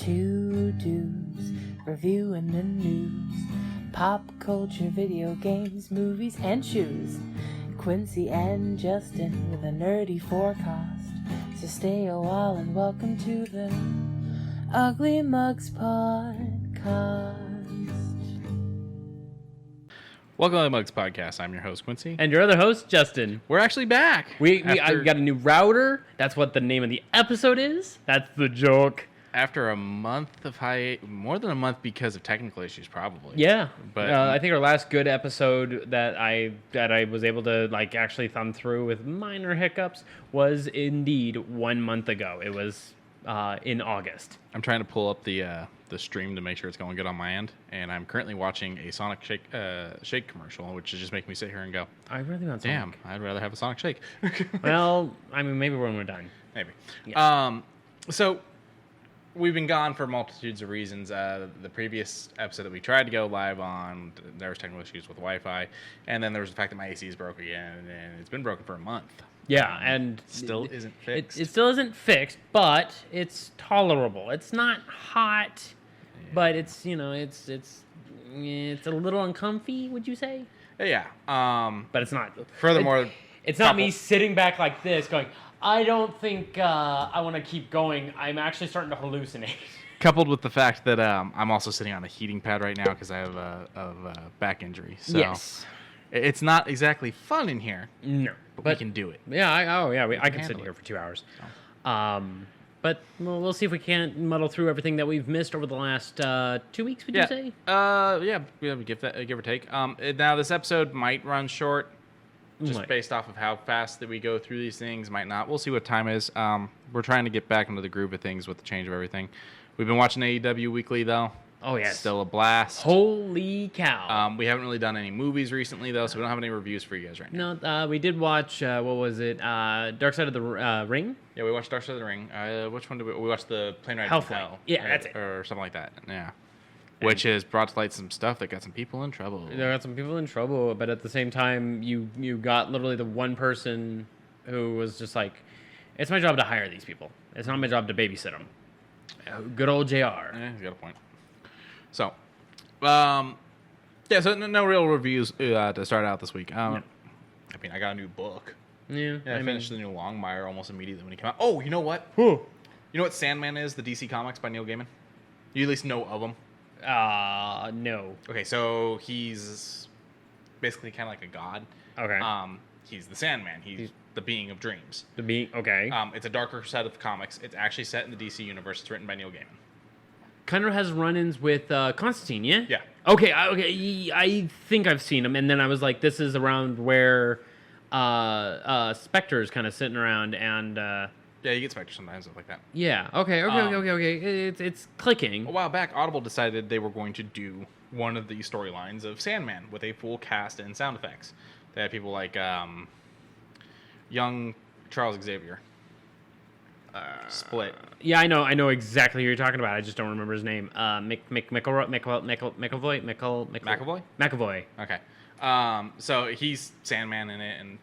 Two dudes reviewing the news, pop culture, video games, movies, and shoes. Quincy and Justin with a nerdy forecast. So stay a while and welcome to the Ugly Mugs Podcast. Welcome to the Mugs Podcast. I'm your host, Quincy. And your other host, Justin. We're actually back. I got a new router. That's what the name of the episode is. That's the joke. After a month of more than a month because of technical issues, probably. Yeah, but I think our last good episode that I was able to actually thumb through with minor hiccups was indeed 1 month ago. It was in August. I'm trying to pull up the stream to make sure it's going good on my end, and I'm currently watching a Sonic Shake commercial, which is just making me sit here and go, I really want Sonic. Damn, I'd rather have a Sonic Shake. Well, I mean, maybe when we're done. Maybe. Yeah. So we've been gone for multitudes of reasons. The previous episode that we tried to go live on, there was technical issues with Wi-Fi, and then there was the fact that my AC is broke again, and it's been broken for a month. Yeah, and still isn't fixed. It still isn't fixed, but it's tolerable. It's not hot, but it's it's a little uncomfy. Would you say? Yeah. But it's not. Furthermore, it's not me sitting back like this going, I don't think I want to keep going. I'm actually starting to hallucinate. Coupled with the fact that I'm also sitting on a heating pad right now because I have a back injury. So yes. It's not exactly fun in here. No. But we can do it. Yeah, I can sit here for 2 hours. So. But we'll see if we can't muddle through everything that we've missed over the last 2 weeks, would you say? Yeah, give or take. Now, this episode might run short. Just based off of how fast that we go through these things, might not. We'll see what time is. We're trying to get back into the groove of things with the change of everything. We've been watching AEW weekly, though. Oh, yes. Still a blast. Holy cow. We haven't really done any movies recently, though, so we don't have any reviews for you guys right now. No, we did watch, what was it, Dark Side of the Ring? Yeah, we watched Dark Side of the Ring. Which one did we watched? The Plane Ride Hellflight. to Hell. Yeah, that's it. Or something like that, yeah. Which has brought to light some stuff that got some people in trouble. There got some people in trouble, but at the same time, you got literally the one person who was just like, it's my job to hire these people. It's not my job to babysit them. Good old JR. Yeah, he's got a point. So, so no real reviews to start out this week. I mean, I got a new book. Yeah, I finished the new Longmire almost immediately when he came out. Oh, you know what? Who? You know what Sandman is? The DC Comics by Neil Gaiman? You at least know of him? No. Okay, so he's basically kind of like a god. Okay. He's the Sandman. He's the being of dreams. Okay. It's a darker set of comics. It's actually set in the DC universe. It's written by Neil Gaiman. Kind of has run-ins with Constantine, yeah? Yeah. Okay, I think I've seen him, and then I was like, this is around where Spectre's kind of sitting around, and... yeah, you get Spectre sometimes, stuff like that. Yeah, okay. It's clicking. A while back, Audible decided they were going to do one of the storylines of Sandman with a full cast and sound effects. They had people like young Charles Xavier. Split. Yeah, I know exactly who you're talking about. I just don't remember his name. McAvoy. Okay. So he's Sandman in it, and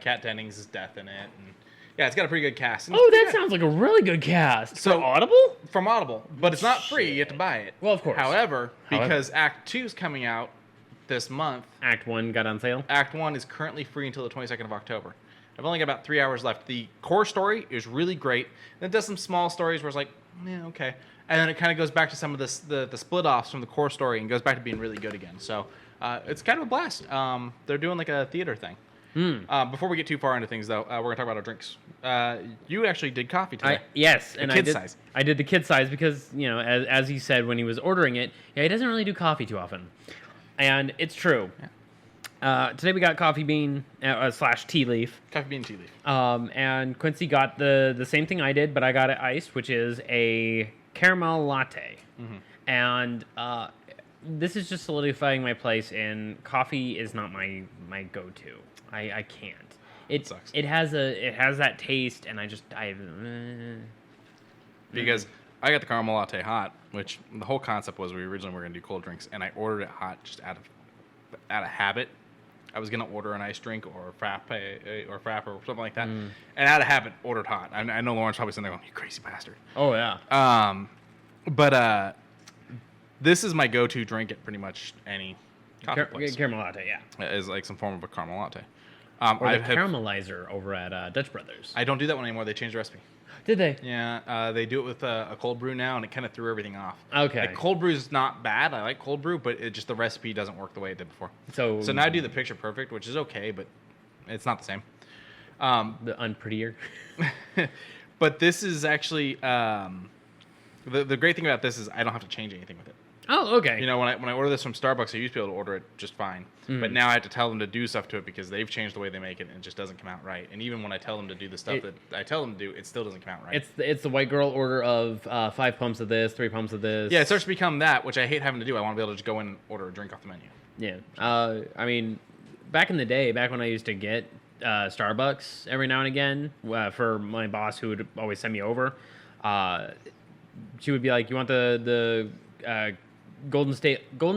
Kat Dennings is Death in it, and yeah, it's got a pretty good cast. And that sounds like a really good cast. So from Audible? From Audible, but it's not free. You have to buy it. Well, of course. However, because Act 2 is coming out this month. Act 1 got on sale? Act 1 is currently free until the 22nd of October. I've only got about 3 hours left. The core story is really great. And it does some small stories where it's like, yeah, okay. And then it kind of goes back to some of the split-offs from the core story and goes back to being really good again. So it's kind of a blast. They're doing like a theater thing. Before we get too far into things, though, we're going to talk about our drinks. You actually did coffee today. Yes. And kid size. I did the kid size because, as he said when he was ordering it, he doesn't really do coffee too often. And it's true. Yeah. Today we got coffee bean / tea leaf. Coffee bean tea leaf. And Quincy got the same thing I did, but I got it iced, which is a caramel latte. Mm-hmm. And this is just solidifying my place in coffee is not my go-to. I can't. It sucks. It has that taste, and because I got the caramel latte hot, which the whole concept was we originally were going to do cold drinks, and I ordered it hot just out of habit. I was going to order an iced drink or a frappe or something like that, and out of habit ordered hot. I know Lauren's probably sitting there going, "You crazy bastard." Oh yeah. But this is my go-to drink at pretty much any coffee place. Caramel latte, yeah. Is like some form of a caramel latte. Or the caramelizer over at Dutch Brothers. I don't do that one anymore. They changed the recipe. Did they? Yeah, they do it with a cold brew now, and it kind of threw everything off. Okay. Like, cold brew is not bad. I like cold brew, but it just the recipe doesn't work the way it did before. So now I do the picture perfect, which is okay, but it's not the same. The unprettier. But this is actually the great thing about this is I don't have to change anything with it. Oh, okay. You know, when I order this from Starbucks, I used to be able to order it just fine. But now I have to tell them to do stuff to it because they've changed the way they make it, and it just doesn't come out right. And even when I tell them to do the stuff that I tell them to do, it still doesn't come out right. It's the white girl order of 5 pumps of this, 3 pumps of this. Yeah, it starts to become that, which I hate having to do. I want to be able to just go in and order a drink off the menu. Yeah. I mean, back in the day, back when I used to get Starbucks every now and again for my boss who would always send me over, she would be like, "You want the golden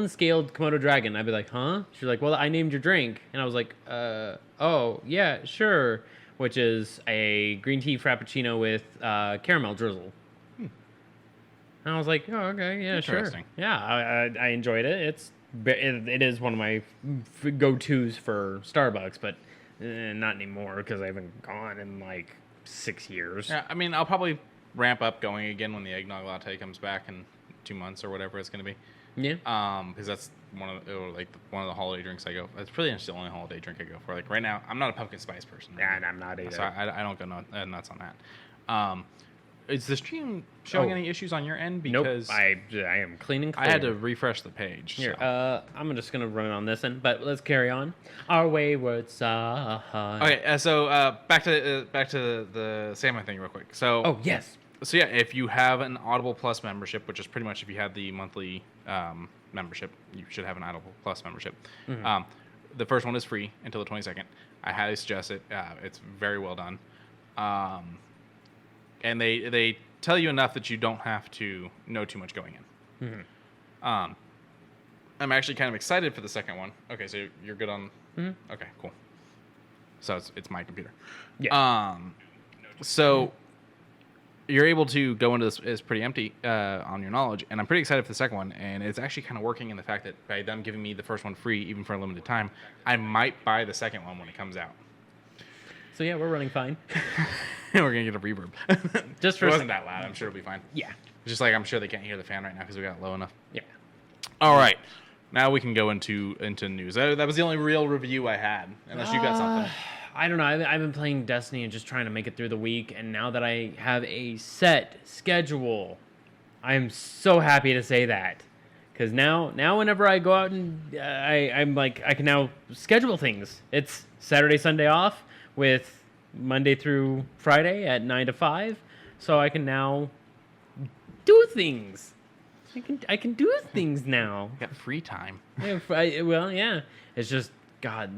scaled Komodo dragon?" I'd be like, "Huh?" She's like, "Well, I named your drink," and I was like, "Oh yeah, sure," which is a green tea frappuccino with caramel drizzle. And I was like, "Oh, okay, yeah, sure, yeah." I enjoyed it. It is one of my go-tos for Starbucks, but not anymore because I haven't gone in like 6 years. Yeah, I mean, I'll probably ramp up going again when the eggnog latte comes back in 2 months or whatever it's going to be. Yeah. Because that's one of the holiday drinks I go. That's pretty much the only holiday drink I go for. Like right now, I'm not a pumpkin spice person. Yeah, and I'm not either. So I don't go nuts on that. Is the stream showing any issues on your end? Because nope. I am clean and clear. I had to refresh the page. Here, so. I'm just gonna run it on this end, but let's carry on. Our wayward son. Okay, so back to the salmon thing real quick. So oh yes. So yeah, if you have an Audible Plus membership, which is pretty much if you have the monthly membership, you should have an Audible Plus membership. Mm-hmm. The first one is free until the 22nd. I highly suggest it. It's very well done. And they tell you enough that you don't have to know too much going in. Mm-hmm. I'm actually kind of excited for the second one. Okay, so you're good on... Mm-hmm. Okay, cool. So it's my computer. Yeah. So... You're able to go into this is pretty empty on your knowledge, and I'm pretty excited for the second one. And it's actually kind of working in the fact that by them giving me the first one free, even for a limited time, I might buy the second one when it comes out. So yeah, we're running fine. We're gonna get a reverb. Just for it wasn't that loud. I'm sure it'll be fine. Yeah. It's just like I'm sure they can't hear the fan right now because we got it low enough. Yeah. All right. Now we can go into news. That was the only real review I had, unless you got something. I don't know. I've been playing Destiny and just trying to make it through the week, and now that I have a set schedule, I am so happy to say that. Because now whenever I go out and I'm like, I can now schedule things. It's Saturday, Sunday off with Monday through Friday at 9 to 5, so I can now do things. I can do things now. You got free time. Yeah, well, yeah. It's just, God...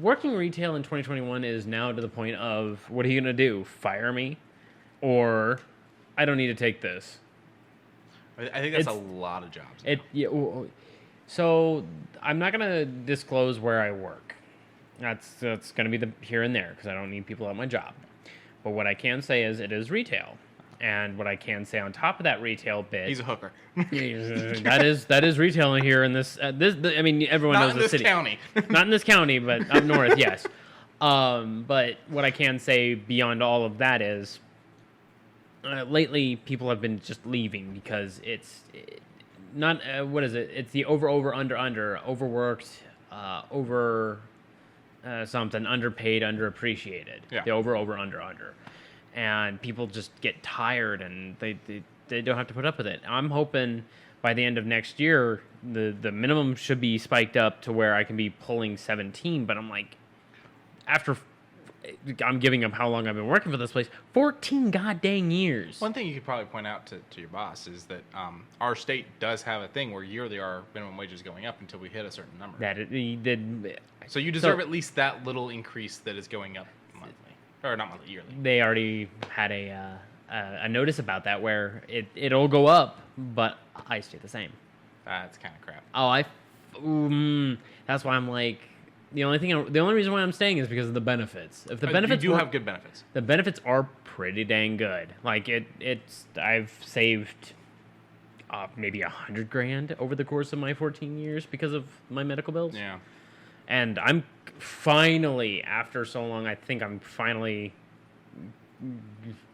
working retail in 2021 is now to the point of, what are you going to do? Fire me? Or, I don't need to take this. I think that's a lot of jobs. So, I'm not going to disclose where I work. That's going to be the here and there, because I don't need people at my job. But what I can say is it is retail. And what I can say on top of that retail bit... He's a hooker. that is retail here in this... I mean, everyone knows the city. Not in this county. Not in this county, but up north, yes. But what I can say beyond all of that is... lately, people have been just leaving because it's... not... what is it? It's the over, under. Overworked, something. Underpaid, underappreciated. Yeah. The over, under. And people just get tired, and they don't have to put up with it. I'm hoping by the end of next year, the minimum should be spiked up to where I can be pulling 17. But I'm like, I'm giving up how long I've been working for this place, 14 goddamn years. One thing you could probably point out to your boss is that our state does have a thing where yearly our minimum wage is going up until we hit a certain number. So you deserve at least that little increase that is going up monthly. Or not monthly, yearly. They already had a notice about that where it'll go up, but I stay the same. That's kind of crap. That's why I'm like, the only reason why I'm staying is because of the benefits. If the benefits you do have good benefits. The benefits are pretty dang good. Like I've saved maybe $100,000 over the course of my 14 years because of my medical bills. Yeah. And I'm finally, after so long, I think I'm finally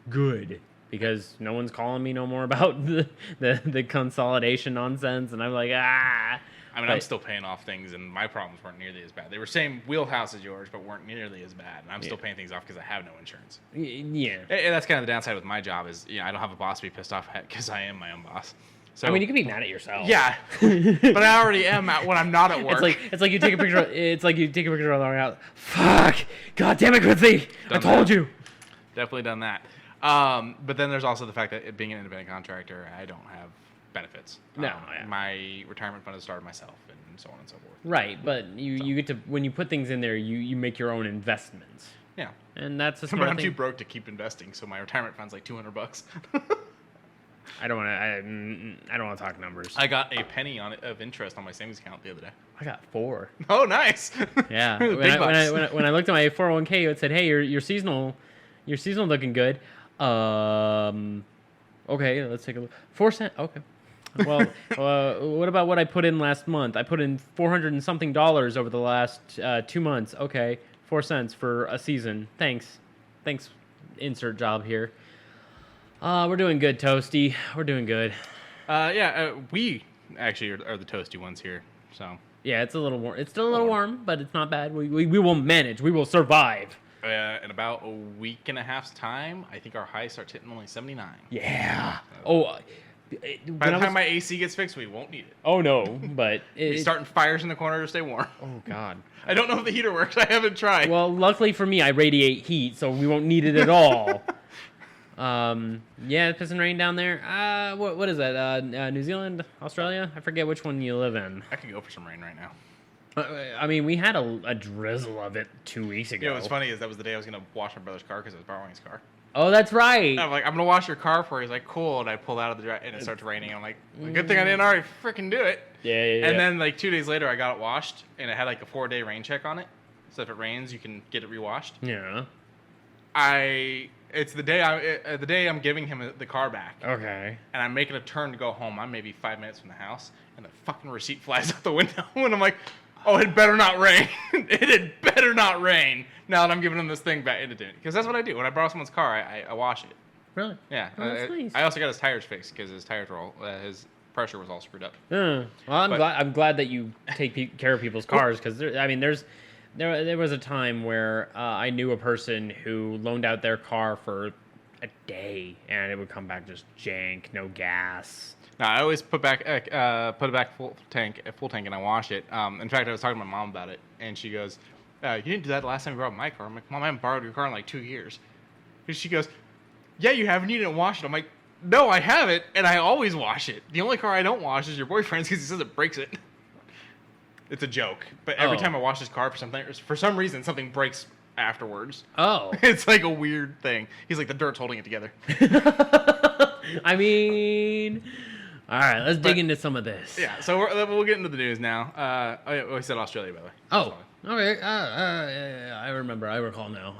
good because no one's calling me no more about the consolidation nonsense, and I'm like, ah. I mean, I'm still paying off things, and my problems weren't nearly as bad. They were same wheelhouse as yours, but weren't nearly as bad. And I'm still paying things off because I have no insurance. Yeah. And that's kind of the downside with my job is, I don't have a boss to be pissed off at because I am my own boss. So, I mean, you can be mad at yourself. Yeah, but I already am when I'm not at work. It's like you take a picture. It's like you take a picture of the house. Fuck! God damn it, Quincy! I told you. Definitely done that. But then there's also the fact that being an independent contractor, I don't have benefits. No, my retirement fund is started myself, and so on and so forth. Right, but you get to, when you put things in there, you make your own investments. Yeah, and that's a smart but I'm thing. too broke to keep investing, so my retirement fund's like $200. I don't want to talk numbers. I got a penny of interest on my savings account the other day. I got 4. Oh, nice. Yeah. when I looked at my 401k, it said, "Hey, your seasonal looking good." Okay, let's take a look. 4 cents. Okay. Well, what about what I put in last month? I put in $400 and something over the last 2 months. Okay, 4 cents for a season. Thanks. Insert job here. We're doing good, Toasty. We're doing good. We actually are the toasty ones here. So yeah, it's a little warm. It's still a little warm, but it's not bad. We will manage. We will survive. In about a week and a half's time, I think our high starts hitting only 79. Yeah. By the time my AC gets fixed, we won't need it. Oh no, but We're starting fires in the corner to stay warm. Oh God. I don't know if the heater works. I haven't tried. Well, luckily for me, I radiate heat, so we won't need it at all. Yeah, pissing rain down there. What is that? New Zealand, Australia? I forget which one you live in. I could go for some rain right now. I mean, we had a drizzle of it 2 weeks ago. You know what's funny is that was the day I was going to wash my brother's car because I was borrowing his car. Oh, that's right. I'm like, I'm going to wash your car for you. He's like, cool. And I pulled out of the drive and it starts raining. I'm like, good thing I didn't already freaking do it. Yeah. And then like 2 days later, I got it washed and it had like a 4-day rain check on it. So if it rains, you can get it rewashed. Yeah. It's the day I'm giving him the car back. Okay. And I'm making a turn to go home. I'm maybe 5 minutes from the house, and the fucking receipt flies out the window. And I'm like, oh, it better not rain. It had better not rain. Now that I'm giving him this thing back into it, because that's what I do when I borrow someone's car. I wash it. Really? Yeah. Oh, that's nice. I also got his tires fixed because his tires were all his pressure was all screwed up. Well, I'm glad that you take care of people's cars because there was a time where I knew a person who loaned out their car for a day and it would come back just jank, no gas. No, I always put it back full tank, and I wash it. In fact, I was talking to my mom about it, and she goes, "You didn't do that the last time you borrowed my car." I'm like, "Mom, I haven't borrowed your car in like 2 years." And she goes, "Yeah, you haven't. You didn't wash it." I'm like, "No, I haven't, and I always wash it. The only car I don't wash is your boyfriend's because he says it breaks it." It's a joke, but every time I wash his car for some reason, something breaks afterwards. Oh. It's like a weird thing. He's like, the dirt's holding it together. I mean, all right, let's dig into some of this. Yeah, so we'll get into the news now. I said Australia, by the way. Oh, okay. I remember. I recall now.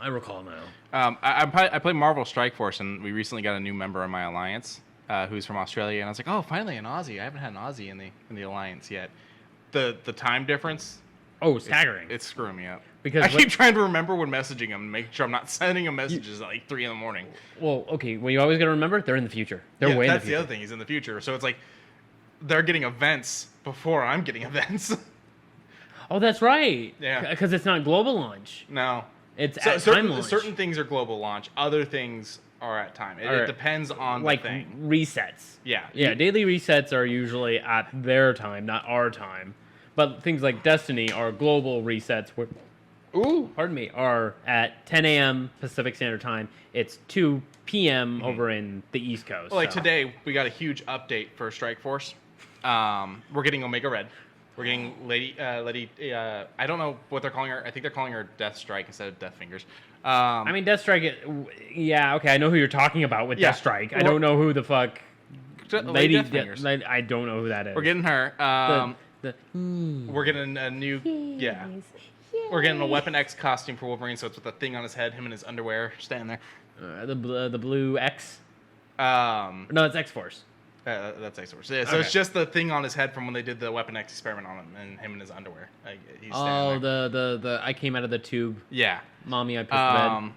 I play Marvel Strike Force, and we recently got a new member in my alliance who's from Australia, and I was like, oh, finally an Aussie. I haven't had an Aussie in the alliance yet. The time difference. Oh, staggering. It's screwing me up. Because I keep trying to remember when messaging them and making sure I'm not sending them messages at like 3 a.m. Well, okay. Well, you always got to remember they're in the future. They're way in the future. That's the other thing. He's in the future. So it's like they're getting events before I'm getting events. Oh, that's right. Yeah. Because it's not global launch. No. It's at time launch. Certain things are global launch. Other things are at time. It depends on the thing. Resets. Yeah. Yeah, daily resets are usually at their time, not our time. But things like Destiny are global resets where, are at 10 a.m. Pacific Standard Time. It's 2 p.m. over in the East Coast. Well, like today, we got a huge update for Strike Force. We're getting Omega Red. We're getting Lady. I don't know what they're calling her. I think they're calling her Death Strike instead of Death Fingers. I mean, Death Strike. Yeah, okay. I know who you're talking about with Death Strike. I don't know who the fuck. Lady Death Fingers. I don't know who that is. We're getting her. We're getting a new. We're getting a Weapon X costume for Wolverine, so it's with a thing on his head, him in his underwear, standing there. The blue X. No, it's X-Force. That's X-Force. Yeah, so it's just the thing on his head from when they did the Weapon X experiment on him and him in his underwear. He's the I came out of the tube. Yeah. Mommy, I pissed the bed.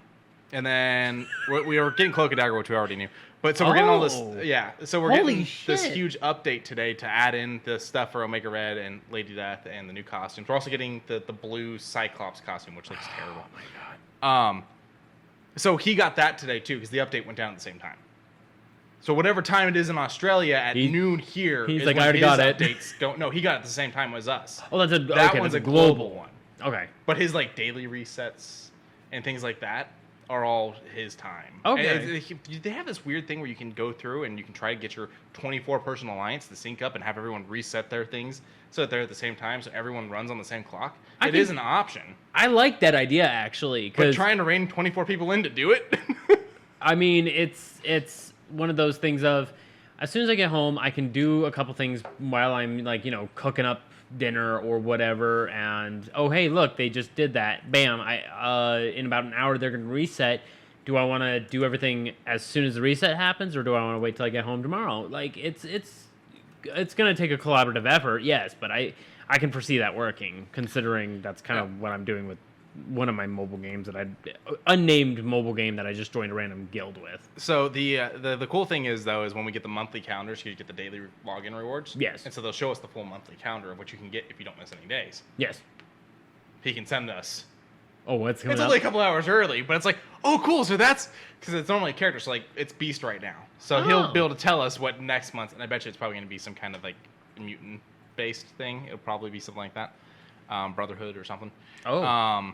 And then we were getting Cloak and Dagger, which we already knew. But so we're getting all this. Yeah. So we're getting this huge update today to add in the stuff for Omega Red and Lady Death and the new costumes. We're also getting the blue Cyclops costume, which looks terrible. Oh my god. So he got that today too because the update went down at the same time. So whatever time it is in Australia at noon here, he's is like, when I already his got it. updates go. No, he got it at the same time as us. Oh, that's that one's a global one. Okay. But his like daily resets and things like that are all his time. Okay. And they have this weird thing where you can go through and you can try to get your 24-person alliance to sync up and have everyone reset their things so that they're at the same time, so everyone runs on the same clock. It is an option. I like that idea actually. But trying to rein 24 people in to do it. I mean, it's one of those things of, as soon as I get home, I can do a couple things while I'm like, cooking up dinner or whatever. And oh, hey, look, they just did that. Bam! In about an hour they're gonna reset. Do I want to do everything as soon as the reset happens, or do I want to wait till I get home tomorrow? Like it's gonna take a collaborative effort, yes, but I can foresee that working, considering that's kind of what I'm doing with one of my mobile games unnamed mobile game that I just joined a random guild with. So the cool thing is though is when we get the monthly calendars, you get the daily login rewards. Yes. And so they'll show us the full monthly calendar of what you can get if you don't miss any days. Yes. He can send us. Oh, what's coming It's only a couple hours early, but it's like, oh, cool. So that's because it's normally a character. So like it's Beast right now. So he'll be able to tell us what next month, and I bet you it's probably going to be some kind of like mutant based thing. It'll probably be something like that, Brotherhood or something. Oh.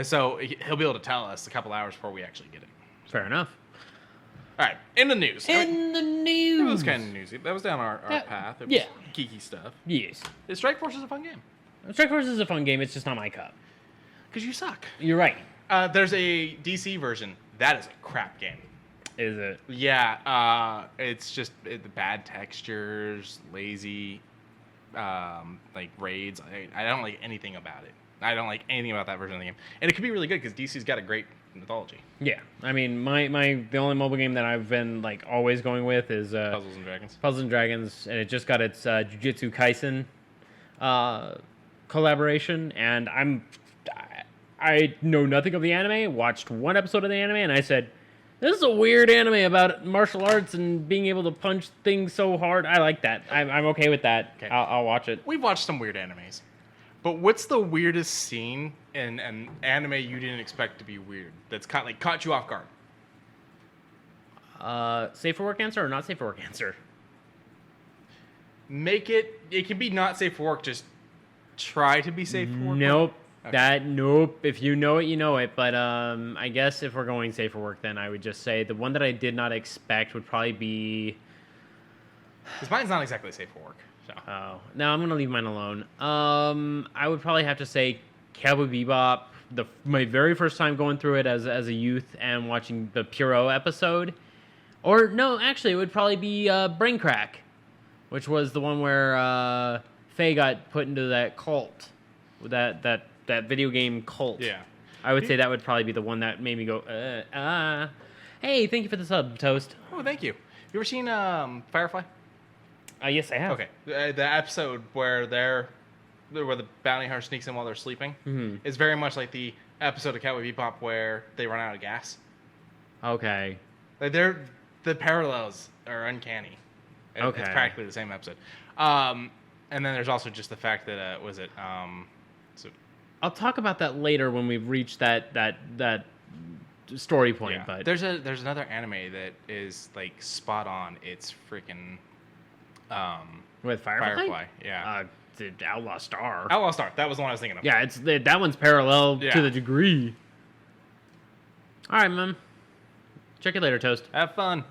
So he'll be able to tell us a couple hours before we actually get it. Fair enough. All right, in the news. The news. That was kind of newsy. That was down our path. It was geeky stuff. Yes. Strike Force is a fun game. Strike Force is a fun game. It's just not my cup. Because you suck. You're right. There's a DC version. That is a crap game. Is it? Yeah. It's just bad textures, lazy, like raids. I don't like anything about it. I don't like anything about that version of the game. And it could be really good because DC's got a great mythology. Yeah. I mean, the only mobile game that I've been like always going with is Puzzles and Dragons. Puzzles and Dragons, and it just got its Jujutsu Kaisen collaboration, and I know nothing of the anime, watched one episode of the anime, and I said, this is a weird anime about martial arts and being able to punch things so hard. I like that. I'm okay with that. Okay. I'll watch it. We've watched some weird animes. But what's the weirdest scene in an anime you didn't expect to be weird? That's caught you off guard. Safe for work answer or not safe for work answer? Make it. It can be not safe for work. Just try to be safe for work. Nope. Okay. Nope. If you know it, you know it. But I guess if we're going safe for work, then I would just say the one that I did not expect would probably be. Because mine's not exactly safe for work. So. Oh, no, I'm gonna leave mine alone. I would probably have to say Cowboy Bebop. My very first time going through it as a youth and watching the Puro episode, or no, actually, it would probably be Brain Crack, which was the one where Faye got put into that cult, that video game cult. Yeah, I would say that would probably be the one that made me go, Hey, thank you for the sub, Toast. Oh, thank you. You ever seen Firefly? Yes, I have. Okay, the episode where the bounty hunter sneaks in while they're sleeping is very much like the episode of Cowboy Bebop where they run out of gas. Okay. The parallels are uncanny. Okay. It's practically the same episode. And then there's also just the fact that I'll talk about that later when we've reached that story point. Yeah. But there's another anime that is like spot on. It's freaking. With Firefly? Yeah. The Outlaw Star. Outlaw Star. That was the one I was thinking of. Yeah, that one's parallel to the degree. All right, man. Check it later, Toast. Have fun.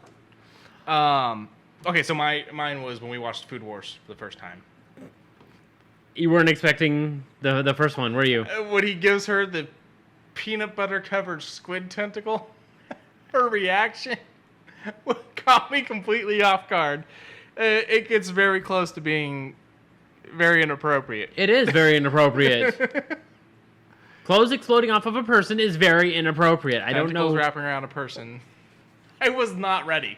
Okay, so mine was when we watched Food Wars for the first time. You weren't expecting the first one, were you? When he gives her the peanut butter covered squid tentacle, her reaction caught me completely off guard. It gets very close to being very inappropriate. It is very inappropriate. Clothes exploding off of a person is very inappropriate. I don't know. Tentacles wrapping around a person. I was not ready.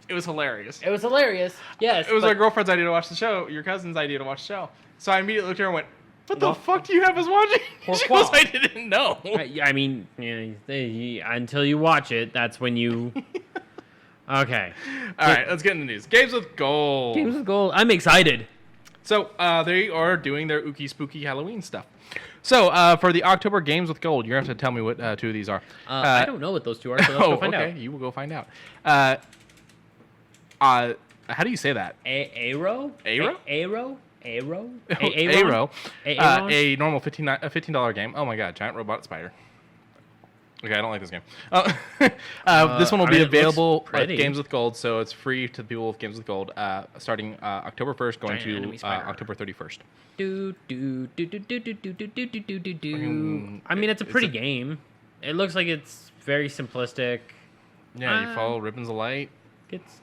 It was hilarious. It was hilarious. Yes. It was my girlfriend's idea to watch the show, your cousin's idea to watch the show. So I immediately looked at her and went, what the fuck do you have us watching? She goes, I didn't know. I mean, until you watch it, that's when you... Okay. All right, let's get into the news. Games with Gold. Games with Gold. I'm excited. So they are doing their ooky spooky Halloween stuff. So for the October Games with Gold, you're going to have to tell me what two of these are. I don't know what those two are, so let's go find out. You will go find out. How do you say that? Aero? Aero? Aero? Aero. A normal $15 game. Oh my god, giant robot spider. Okay, I don't like this game. This one will be available at Games with Gold, so it's free to the people with Games with Gold starting October 1st, going to October 31st. I mean, it's a pretty game. It looks like it's very simplistic. Yeah, you follow ribbons of light. Gets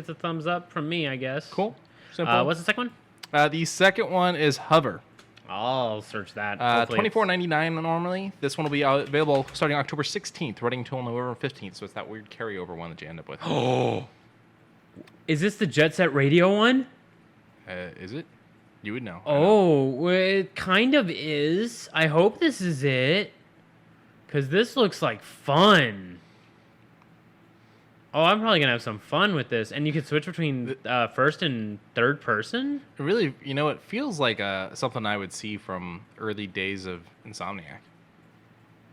a thumbs up from me, I guess. Cool. Simple. What's the second one? The second one is Hover. I'll search that. $24.99 normally. This one will be available starting October 16th, running until November 15th. So it's that weird carryover one that you end up with. Oh, is this the Jet Set Radio one? Is it? You would know. Oh, it kind of is. I hope this is it, because this looks like fun. Oh, I'm probably going to have some fun with this. And you can switch between first and third person? It really, it feels like something I would see from early days of Insomniac.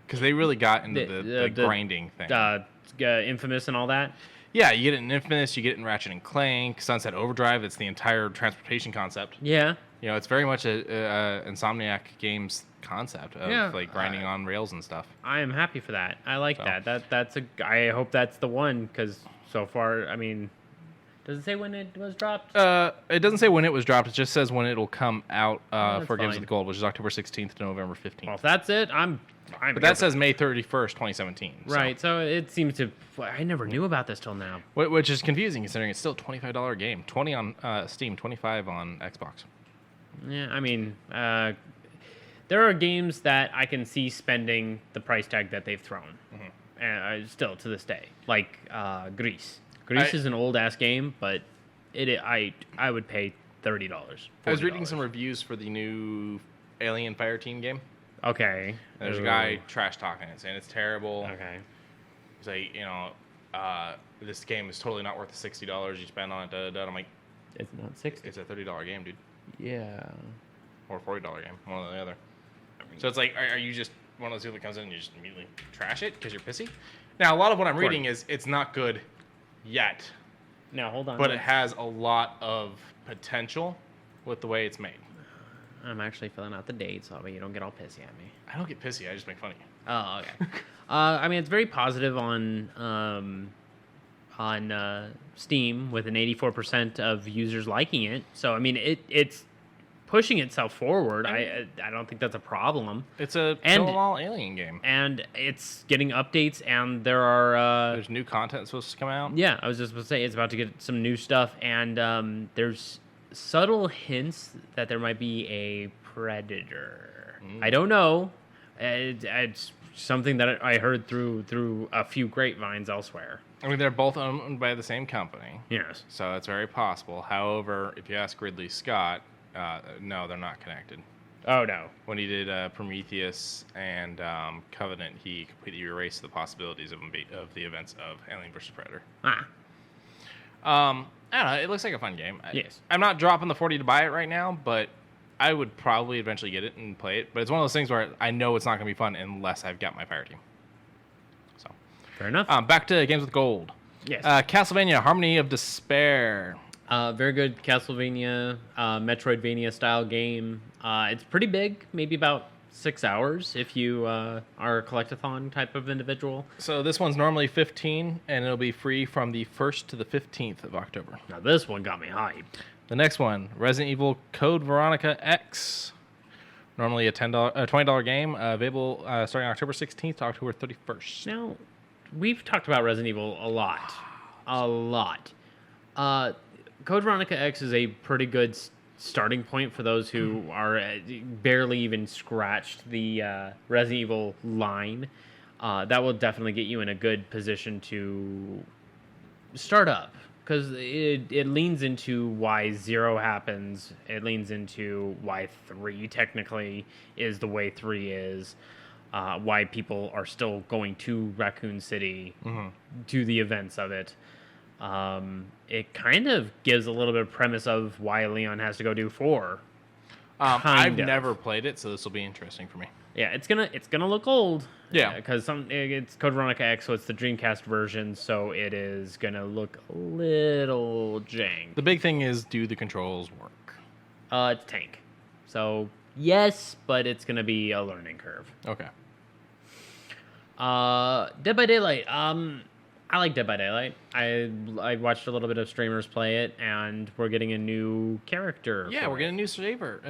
Because they really got into the grinding thing. Infamous and all that? Yeah, you get it in Infamous, you get it in Ratchet and Clank, Sunset Overdrive. It's the entire transportation concept. Yeah. It's very much a Insomniac Games concept of grinding on rails and stuff. I am happy for that. I like that. I hope that's the one, because so far, I mean, does it say when it was dropped? It doesn't say when it was dropped. It just says when it'll come out for Games with Gold, which is October 16th to November 15th. Well, if that's it, but that says May 31st, 2017. Right, so it seems to... I never knew about this till now. Which is confusing, considering it's still a $25 game. $20 on Steam, $25 on Xbox. Yeah, I mean... there are games that I can see spending the price tag that they've thrown. Still, to this day. Like Grease. Grease is an old-ass game, but I would pay $30. I was reading some reviews for the new Alien Fireteam game. Okay. There's a guy trash talking it, saying it's terrible. Okay. He's like, this game is totally not worth the $60 you spend on it. I'm like, it's not $60. It's a $30 game, dude. Yeah. Or a $40 game, one or the other. So it's like, are you just one of those people that comes in and you just immediately trash it because you're pissy? Now, a lot of what I'm reading is it's not good yet. Now, hold on. But it has a lot of potential with the way it's made. I'm actually filling out the date so you don't get all pissy at me. I don't get pissy. I just make fun of you. Oh, okay. I mean, it's very positive on Steam with an 84% of users liking it. So, I mean, it's pushing itself forward. I don't think that's a problem. It's a kill-em-all alien game. And it's getting updates, and there's new content supposed to come out. Yeah, I was just about to say it's about to get some new stuff, and there's subtle hints that there might be a predator. I don't know. It's something that I heard through a few grapevines elsewhere. I mean, they're both owned by the same company. Yes. So it's very possible. However, if you ask Ridley Scott, no, they're not connected. Oh, no. When he did Prometheus and Covenant, he completely erased the possibilities of the events of Alien vs. Predator. I don't know. It looks like a fun game. Yes. I'm not dropping the $40 to buy it right now, but I would probably eventually get it and play it. But it's one of those things where I know it's not going to be fun unless I've got my fire team. So, fair enough. Back to Games with Gold. Yes. Castlevania: Harmony of Despair. Very good Castlevania, Metroidvania style game. It's pretty big, maybe about 6 hours if you are a collectathon type of individual. So this one's normally $15, and it'll be free from the 1st to the 15th of October. Now this one got me hyped. The next one, Resident Evil Code Veronica X. Normally a $20 game, available starting October 16th to October 31st. Now, we've talked about Resident Evil a lot. A lot. Code Veronica X is a pretty good starting point for those who are barely even scratched the Resident Evil line. That will definitely get you in a good position to start up, because it leans into why 0 happens. It leans into why 3 technically is the way 3 is. Why people are still going to Raccoon City to the events of it. It kind of gives a little bit of premise of why Leon has to go do 4. I've never played it, so this will be interesting for me. Yeah, it's gonna look old. Yeah, because it's Code Veronica X, so it's the Dreamcast version, so it is gonna look a little jank. The big thing is, do the controls work? It's tank, so yes, but it's gonna be a learning curve. Okay. Dead by Daylight. I like Dead by Daylight. I watched a little bit of streamers play it, and we're getting a new character. Yeah, we're getting a new survivor.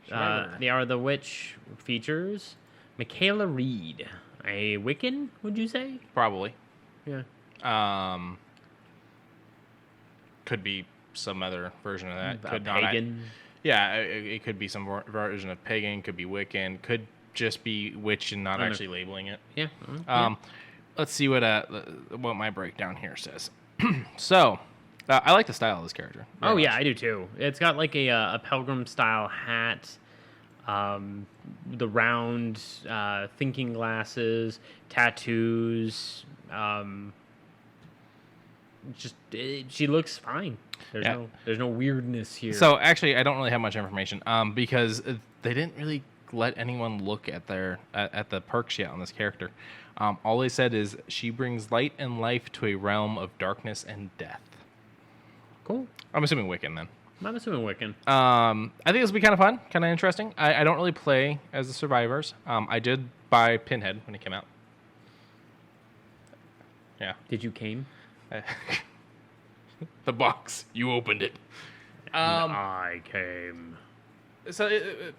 The Hour of the Witch features Michaela Reed, a Wiccan, would you say? Probably. Yeah. Could be some other version of that. Could pagan. It could be some version of pagan. Could be Wiccan. Could just be witch and not actually labeling it. Yeah. Let's see what my breakdown here says. So, I like the style of this character. Oh yeah, I do too. It's got like a pilgrim style hat, the round thinking glasses, tattoos. She looks fine. There's no weirdness here. So actually, I don't really have much information because they didn't really let anyone look at the perks yet on this character. All they said is she brings light and life to a realm of darkness and death. Cool. I'm assuming Wiccan then. I'm assuming Wiccan. I think this will be kind of fun, kind of interesting. I don't really play as the survivors. I did buy Pinhead when it came out. Yeah. Did you came? The box. You opened it. I came. So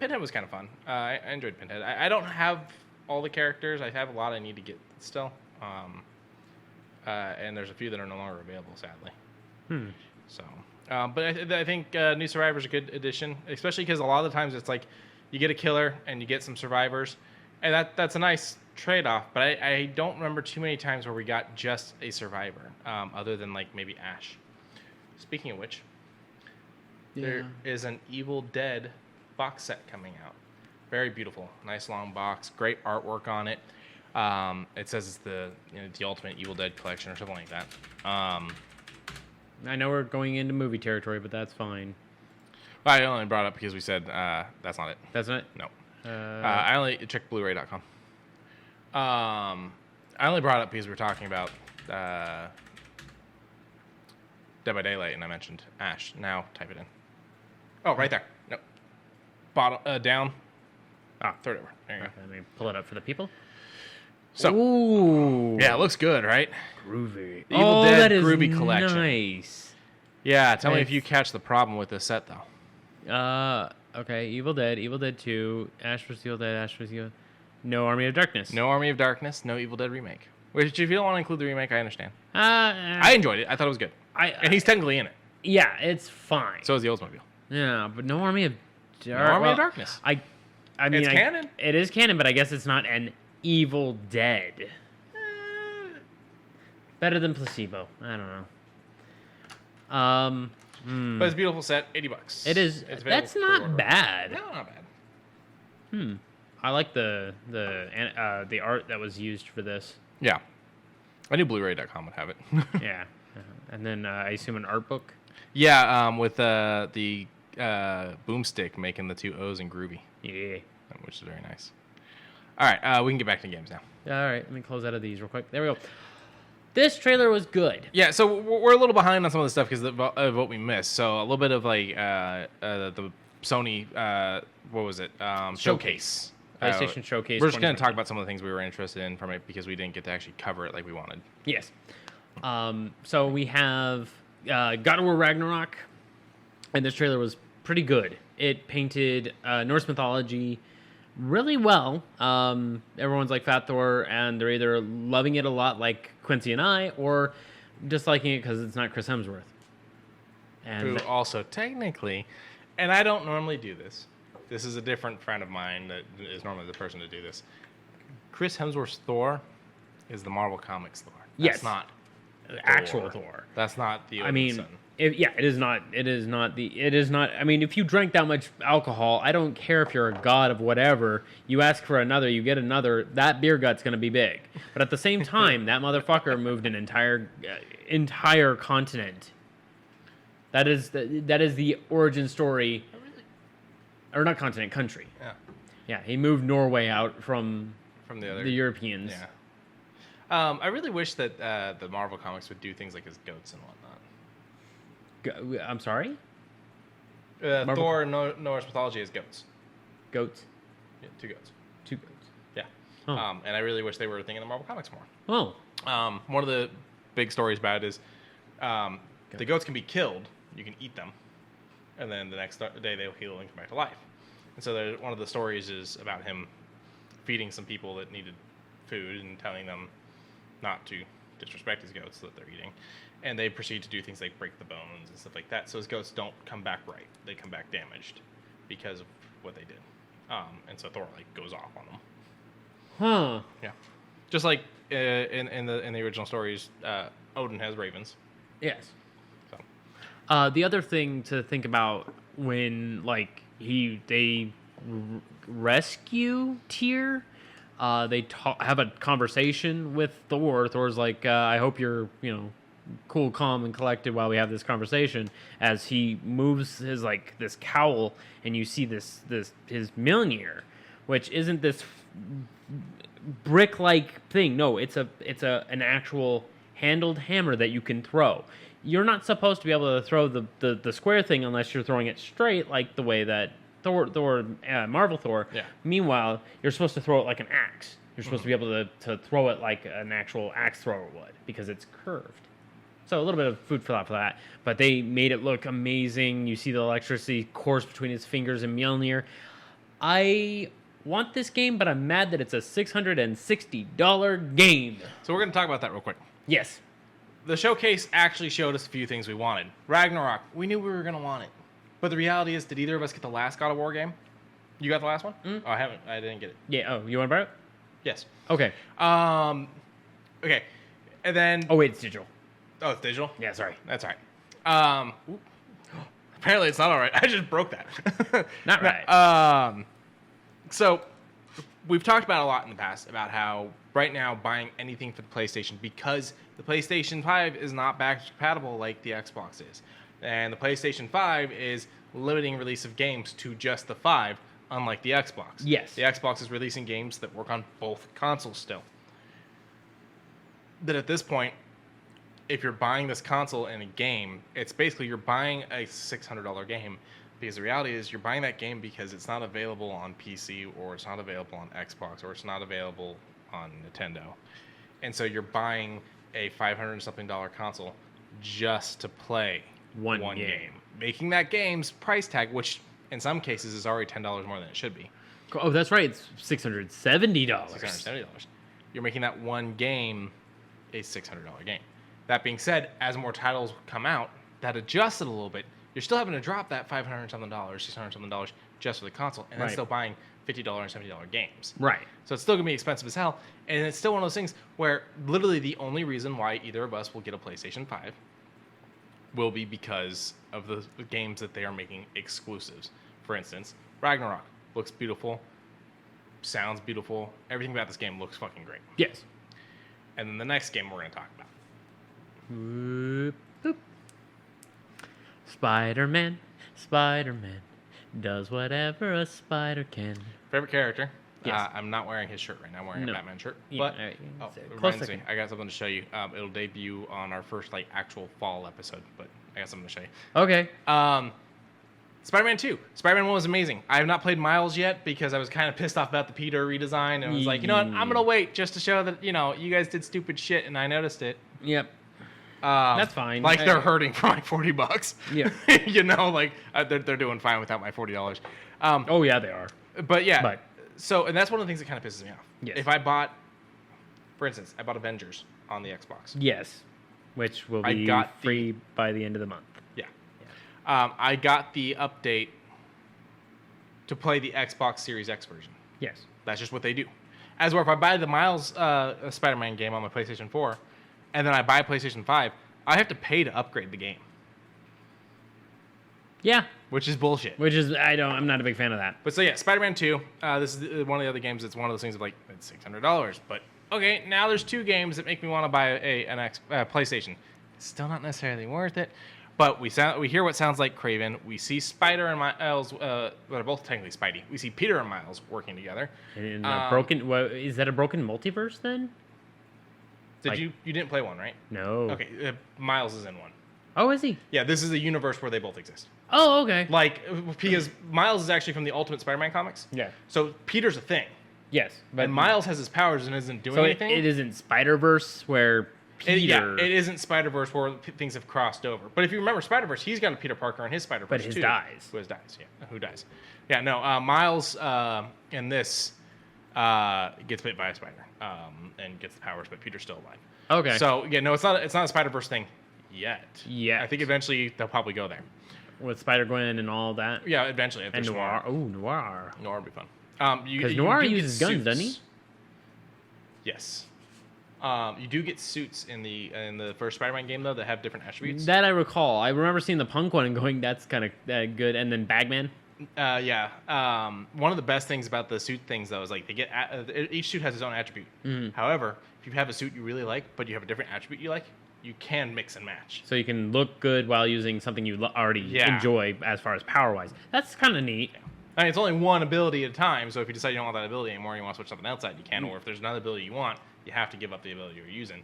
Pinhead was kind of fun. I enjoyed Pinhead. I don't have all the characters. I have a lot I need to get still. And there's a few that are no longer available, sadly. So, but I think new survivors are a good addition, especially because a lot of the times it's like you get a killer and you get some survivors, and that's a nice trade-off. But I don't remember too many times where we got just a survivor, other than like maybe Ash. Speaking of which, there is an Evil Dead box set coming out. Very beautiful, nice long box, great artwork on it. It says it's the Ultimate Evil Dead collection or something like that. I know we're going into movie territory, but that's fine. Well, I only brought it up because we said that's not it. That's not it? No. I only checked Blu-ray.com. I only brought it up because we were talking about Dead by Daylight, and I mentioned Ash. Now type it in. Oh, right there. No. Bottom down. Third over. There you go. Let me pull it up for the people. So, ooh, yeah, it looks good, right? Groovy. Evil Dead that is Groovy Collection. Nice. Yeah, tell me if you catch the problem with this set, though. Okay, Evil Dead 2, Ash vs. Evil Dead, Ash vs. Evil. No Army of Darkness. No Army of Darkness, no Evil Dead remake. Which, if you don't want to include the remake, I understand. I enjoyed it. I thought it was good. And he's technically in it. Yeah, it's fine. So is the Oldsmobile. Yeah, but no Army of Darkness. I mean, it's canon. It is canon, but I guess it's not an Evil Dead. Better than Placebo. I don't know. But it's a beautiful set, $80. It is. That's not bad. No, not bad. I like the art that was used for this. Yeah. I knew Blu-ray.com would have it. Yeah. And then I assume an art book? Yeah, with the boomstick making the two O's in Groovy. Yeah. Which is very nice. All right, we can get back to games now. All right, let me close out of these real quick. There we go. This trailer was good. Yeah, so we're a little behind on some of the stuff because of what we missed. So a little bit of like the Sony, what was it? Showcase. PlayStation Showcase. We're just going to talk about some of the things we were interested in from it because we didn't get to actually cover it like we wanted. Yes. So we have God of War Ragnarok, and this trailer was pretty good. It painted Norse mythology really well. Everyone's like Fat Thor, and they're either loving it a lot like Quincey and I, or disliking it because it's not Chris Hemsworth. And who also technically, and I don't normally do this. This is a different friend of mine that is normally the person to do this. Chris Hemsworth's Thor is the Marvel Comics Thor. That's Yes. not the actual Thor. That's not the. I mean, son. it is not. It is not the. It is not. I mean, if you drank that much alcohol, I don't care if you're a god of whatever. You ask for another, you get another. That beer gut's gonna be big. But at the same time, that motherfucker moved an entire continent. That is the origin story. Or not continent, country. Yeah. Yeah, he moved Norway out from the other Europeans. Yeah. I really wish that the Marvel Comics would do things like his goats and whatnot. I'm sorry? Thor in Norse mythology has goats. Goats? Yeah, 2 goats. 2 goats. Yeah. Oh. And I really wish they were thinking of Marvel Comics more. Oh. One of the big stories about it is the goats can be killed. You can eat them. And then the next day they'll heal and come back to life. And so one of the stories is about him feeding some people that needed food and telling them not to disrespect his goats that they're eating. And they proceed to do things like break the bones and stuff like that. So his goats don't come back right. They come back damaged because of what they did. And so Thor goes off on them. Huh. Yeah. Just like in the original stories, Odin has ravens. Yes. So. The other thing to think about when they rescue Tyr, they have a conversation with Thor. Thor's like, I hope you're cool, calm, and collected while we have this conversation. As he moves his this cowl, and you see this his Mjolnir, which isn't this brick-like thing. No, it's an actual handled hammer that you can throw. You're not supposed to be able to throw the square thing unless you're throwing it straight, like the way that Marvel Thor. Yeah. Meanwhile, you're supposed to throw it like an axe. You're supposed to be able to throw it like an actual axe thrower would because it's curved. So a little bit of food for thought for that. But they made it look amazing. You see the electricity course between his fingers and Mjolnir. I want this game, but I'm mad that it's a $660 game. So we're going to talk about that real quick. Yes. The showcase actually showed us a few things we wanted. Ragnarok, we knew we were going to want it. But the reality is, did either of us get the last God of War game? You got the last one? Mm. Oh, I haven't. I didn't get it. Yeah. Oh, you want to borrow it? Yes. Okay. Okay. And then... Oh, wait, it's digital. Oh, it's digital? Yeah, sorry. That's all right. Apparently it's not all right. I just broke that. Not right. So, we've talked about a lot in the past about how right now buying anything for the PlayStation, because the PlayStation 5 is not backwards compatible like the Xbox is. And the PlayStation 5 is limiting release of games to just the 5, unlike the Xbox. Yes. The Xbox is releasing games that work on both consoles still. That at this point, if you're buying this console and a game, it's basically you're buying a $600 game, because the reality is you're buying that game because it's not available on PC, or it's not available on Xbox, or it's not available on Nintendo. And so you're buying a $500-something console just to play one game. Making that game's price tag, which in some cases is already $10 more than it should be. Oh, that's right. It's $670. $670. You're making that one game a $600 game. That being said, as more titles come out that adjust it a little bit, you're still having to drop that $500-something, $600-something just for the console, and then still buying $50 and $70 games. Right. So it's still going to be expensive as hell, and it's still one of those things where literally the only reason why either of us will get a PlayStation 5 will be because of the games that they are making exclusives. For instance, Ragnarok looks beautiful, sounds beautiful, everything about this game looks fucking great. Yes. And then the next game we're going to talk about. Boop, boop. Spider-Man does whatever a spider can. Favorite character? Yes. I'm not wearing his shirt right now. I'm wearing a Batman shirt. Yeah, But right. it Close reminds me, second. I got something to show you. It'll debut on our first actual fall episode, but I got something to show you. Okay. Spider-Man 2. Spider-Man 1 was amazing. I have not played Miles yet because I was kind of pissed off about the Peter redesign, and I was like, you know what? I'm gonna wait just to show that you guys did stupid shit, and I noticed it. Yep. That's fine. They're hurting for my $40. Yeah. They're doing fine without my $40. Oh yeah, they are. But yeah. But- So, and that's one of the things that kind of pisses me off. Yes. If I bought, for instance, I bought Avengers on the Xbox. Yes. Which will be free by the end of the month. Yeah. I got the update to play the Xbox Series X version. Yes. That's just what they do. As well, if I buy the Miles Spider-Man game on my PlayStation 4, and then I buy a PlayStation 5, I have to pay to upgrade the game. Yeah. Which is bullshit. I'm not a big fan of that. But so yeah, Spider-Man 2, this is one of the other games that's one of those things of like, it's $600. But okay, now there's 2 games that make me want to buy an PlayStation. It's still not necessarily worth it. But we hear what sounds like Craven. We see Spider and Miles, they're both technically Spidey. We see Peter and Miles working together. In is that a broken multiverse then? You didn't play one, right? No. Okay, Miles is in one. Oh, is he? Yeah, this is a universe where they both exist. Oh, okay. Like, because Miles is actually from the Ultimate Spider-Man comics. Yeah. So Peter's a thing. Yes. But And Miles has his powers and isn't doing anything. It isn't Spider-Verse where Peter... It isn't Spider-Verse where things have crossed over. But if you remember Spider-Verse, he's got a Peter Parker in his Spider-Verse But his too. dies. Who dies, yeah. Who dies. Yeah, no, Miles in this gets bit by a spider and gets the powers, but Peter's still alive. Okay. So, yeah, no, it's not a Spider-Verse thing yet. Yet. I think eventually they'll probably go there. With Spider-Gwen and all that? Yeah, eventually. And Noir. Oh, Noir. Noir would be fun. Because Noir uses guns, doesn't he? Yes. You do get suits in the first Spider-Man game, though, that have different attributes. That I recall. I remember seeing the punk one and going, that's kind of good. And then Bagman? Yeah. One of the best things about the suit things, though, is like they get each suit has its own attribute. Mm-hmm. However, if you have a suit you really like, but you have a different attribute you like, you can mix and match. So you can look good while using something you already enjoy as far as power-wise. That's kind of neat. I mean, it's only one ability at a time, so if you decide you don't want that ability anymore and you want to switch something else out, you can. Or if there's another ability you want, you have to give up the ability you're using.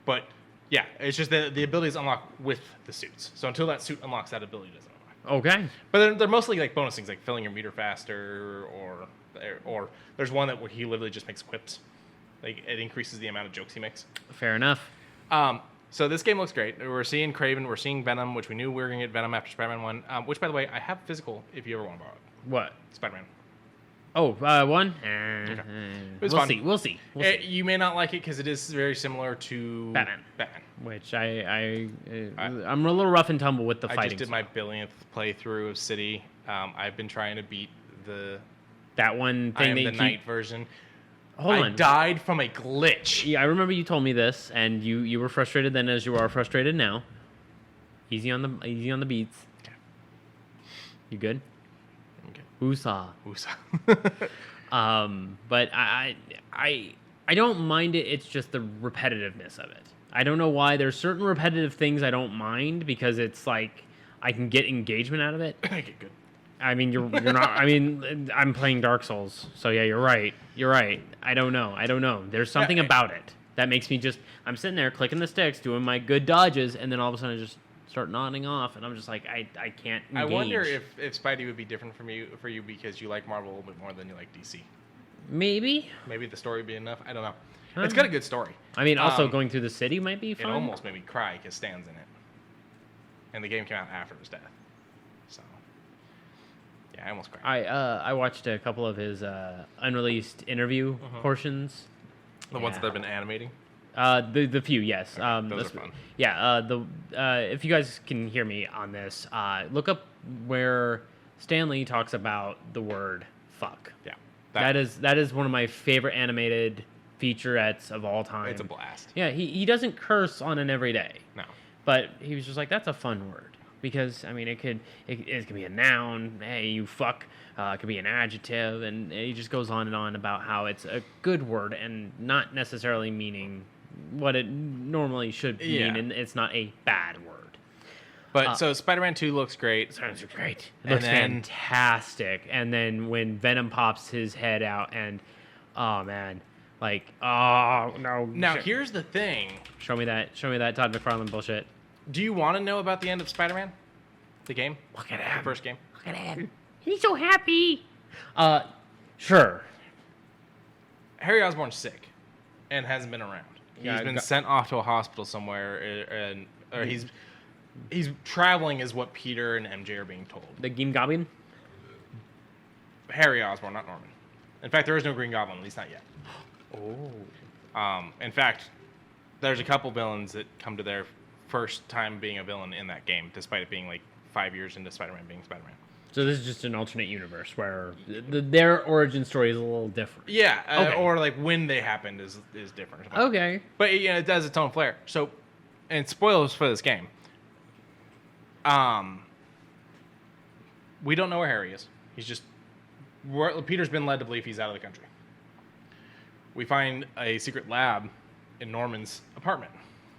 But, yeah, it's just that the abilities unlock with the suits. So until that suit unlocks, that ability doesn't unlock. Okay. But they're mostly like bonus things, like filling your meter faster, or there's one where he literally just makes quips. Like, it increases the amount of jokes he makes. Fair enough. So this game looks great. We're seeing Kraven, we're seeing Venom, which we knew we were going to get Venom after Spider-Man 1, which, by the way, I have physical if you ever want to borrow it. What? Spider-Man. Oh, one? Okay. We'll see. We'll see. You may not like it because it is very similar to Batman. Which I'm a little rough and tumble with the fighting. I just did my billionth playthrough of City. I've been trying to beat that one thing the night version. Hold on. I died from a glitch. Yeah, I remember you told me this, and you were frustrated then, as you are frustrated now. Easy on the beats. Okay. You good? Okay. Woosah. Woosah. But I don't mind it. It's just the repetitiveness of it. I don't know why. There's certain repetitive things I don't mind because it's like I can get engagement out of it. Okay, good. I mean, you're not. I mean, I'm playing Dark Souls, so yeah, you're right. I don't know. There's something about it that makes me just. I'm sitting there clicking the sticks, doing my good dodges, and then all of a sudden I just start nodding off, and I'm just like, I can't engage. I wonder if Spidey would be different for you because you like Marvel a little bit more than you like DC. Maybe the story would be enough. I don't know. It's got a good story. I mean, also going through the city might be fun. It almost made me cry because Stan's in it, and the game came out after his death. So. Yeah, I almost cried. I watched a couple of his unreleased interview portions. The ones that they've been animating? The few, yes. Okay, those are fun. Yeah, if you guys can hear me on this, look up where Stanley talks about the word fuck. Yeah. That is one of my favorite animated featurettes of all time. It's a blast. Yeah, he doesn't curse on an everyday. No. But he was just like, that's a fun word. Because, I mean, it could be a noun, hey, you fuck, it could be an adjective, and he just goes on and on about how it's a good word and not necessarily meaning what it normally should mean, and it's not a bad word. But, so, Spider-Man 2 looks great. Sounds great. It looks fantastic. And then when Venom pops his head out and, oh, man, like, oh, no. Now, here's the thing. Show me that Todd McFarlane bullshit. Do you want to know about the end of Spider-Man? The game? Look at him. The first game? Look at him. He's so happy. Sure. Harry Osborn's sick and hasn't been around. He's been sent off to a hospital somewhere, or he's traveling is what Peter and MJ are being told. The Green Goblin? Harry Osborn, not Norman. In fact, there is no Green Goblin, at least not yet. Oh. In fact, there's a couple villains that come to their first time being a villain in that game, despite it being like 5 years into Spider-Man being Spider-Man. So this is just an alternate universe where their origin story is a little different. Yeah, Okay. or like when they happened is different. Okay. But it does its own flair. So, and spoilers for this game. We don't know where Harry is. Peter's been led to believe he's out of the country. We find a secret lab in Norman's apartment.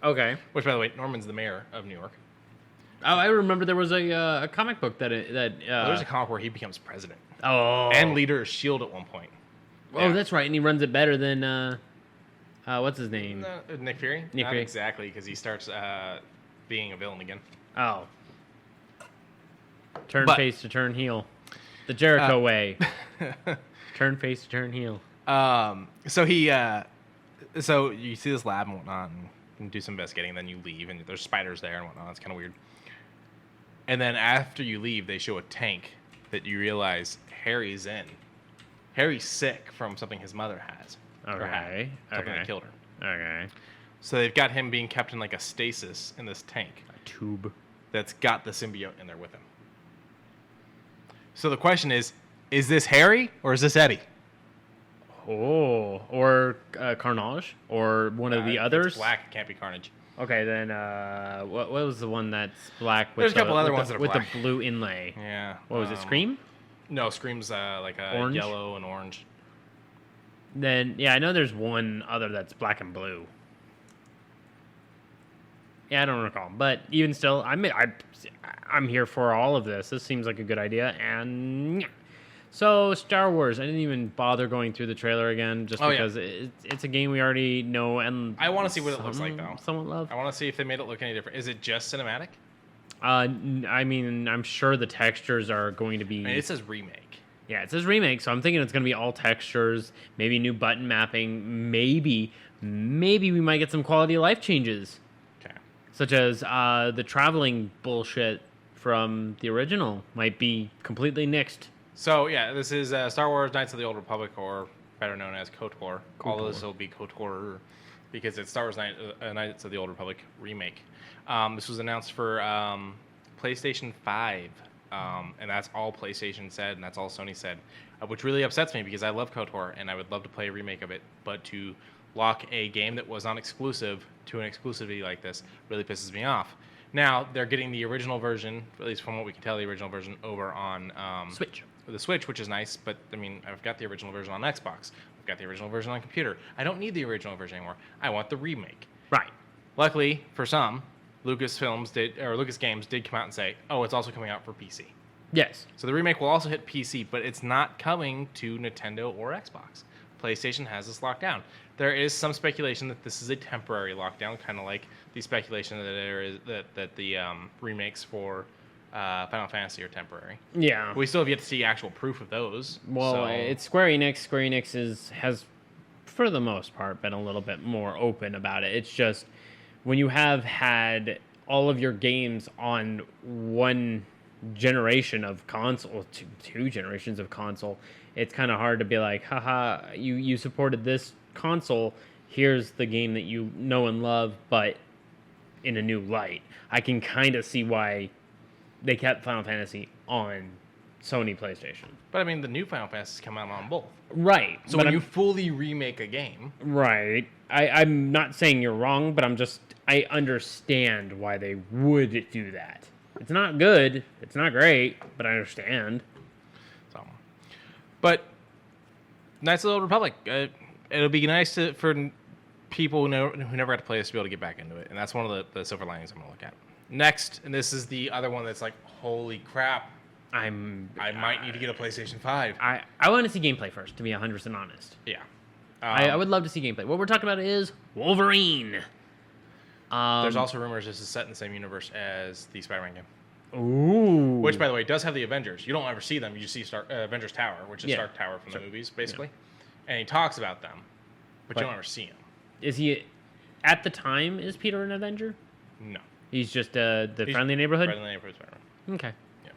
Okay. Which, by the way, Norman's the mayor of New York. Oh, I remember there was a comic book There's a comic where he becomes president. Oh. And leader of S.H.I.E.L.D. at one point. Oh, that's right, and he runs it better than what's his name? Nick Fury? Nick Not Fury. exactly, because he starts being a villain again. Oh. Turn But- face to turn heel. The Jericho way. Turn face to turn heel. So he, so you see this lab and whatnot, and do some investigating, and then you leave, and there's spiders there and whatnot. It's kind of weird. And then after you leave, they show a tank that you realize Harry's in. Harry's sick from something his mother has. Or had. Okay. Something Okay. that killed her. Okay. So they've got him being kept in like a stasis in this tank A tube. that's got the symbiote in there with him. So the question is this Harry or is this Eddie? Oh, or Carnage, or one of the If others. It's black. It can't be Carnage. Okay, then what was the one that's black with There's a couple other with ones the, that are with black. the blue inlay? Yeah. What was it? Scream? No, Scream's like a Orange? yellow and orange. Then yeah, I know there's one other that's black and blue. Yeah, I don't recall, but even still, I'm here for all of this. This seems like a good idea, and yeah. So Star Wars, I didn't even bother going through the trailer again, just because it's a game we already know, and I want to see what it looks like though. Somewhat love. I want to see if they made it look any different. Is it just cinematic? I mean, I'm sure the textures are going to be. I mean, it says remake. Yeah, it says remake, so I'm thinking it's going to be all textures, maybe new button mapping, maybe we might get some quality of life changes, Okay. such as the traveling bullshit from the original might be completely nixed. So yeah, this is Star Wars: Knights of the Old Republic, or better known as KOTOR. All of this will be KOTOR because it's Star Wars Knights of the Old Republic remake. This was announced for PlayStation 5, and that's all PlayStation said, and that's all Sony said, which really upsets me because I love KOTOR and I would love to play a remake of it, but to lock a game that was not exclusive to an exclusivity like this really pisses me off. Now they're getting the original version, at least from what we can tell, the original version over on the Switch, which is nice. But I mean, I've got the original version on Xbox. I've got the original version on computer. I don't need the original version anymore. I want the remake. Right. Luckily for some, Lucas Games did come out and say, "Oh, it's also coming out for PC." Yes. So the remake will also hit PC, but it's not coming to Nintendo or Xbox. PlayStation has this locked down. There is some speculation that this is a temporary lockdown, kind of like the speculation that there is that the remakes for Final Fantasy are temporary. Yeah. We still have yet to see actual proof of those. Well, so. it's Square Enix. Square Enix has, for the most part, been a little bit more open about it. It's just when you have had all of your games on one generation of console, or two generations of console, it's kind of hard to be like, haha, you supported this console, here's the game that you know and love, but in a new light. I can kind of see why they kept Final Fantasy on Sony PlayStation. But I mean, the new Final Fantasy's come out on both. Right. So when you fully remake a game, Right. I'm not saying you're wrong, but I understand why they would do that. It's not good. It's not great, but I understand. so. But Knights of the Old Republic, it'll be nice for people who never got to play this to be able to get back into it, and that's one of the silver linings I'm going to look at. Next, and this is the other one that's like, holy crap, I might need to get a PlayStation 5. I want to see gameplay first, to be 100% honest. Yeah. I would love to see gameplay. What we're talking about is Wolverine. There's also rumors this is set in the same universe as the Spider-Man game. Ooh. Which, by the way, does have the Avengers. You don't ever see them. You just see Avengers Tower, which is Yeah. Stark Tower from the Sure. movies, basically. And he talks about them, but you don't ever see him. Is he, at the time, is Peter an Avenger? No. He's just the friendly neighborhood? Friendly neighborhood Spider-Man. Okay. Yeah.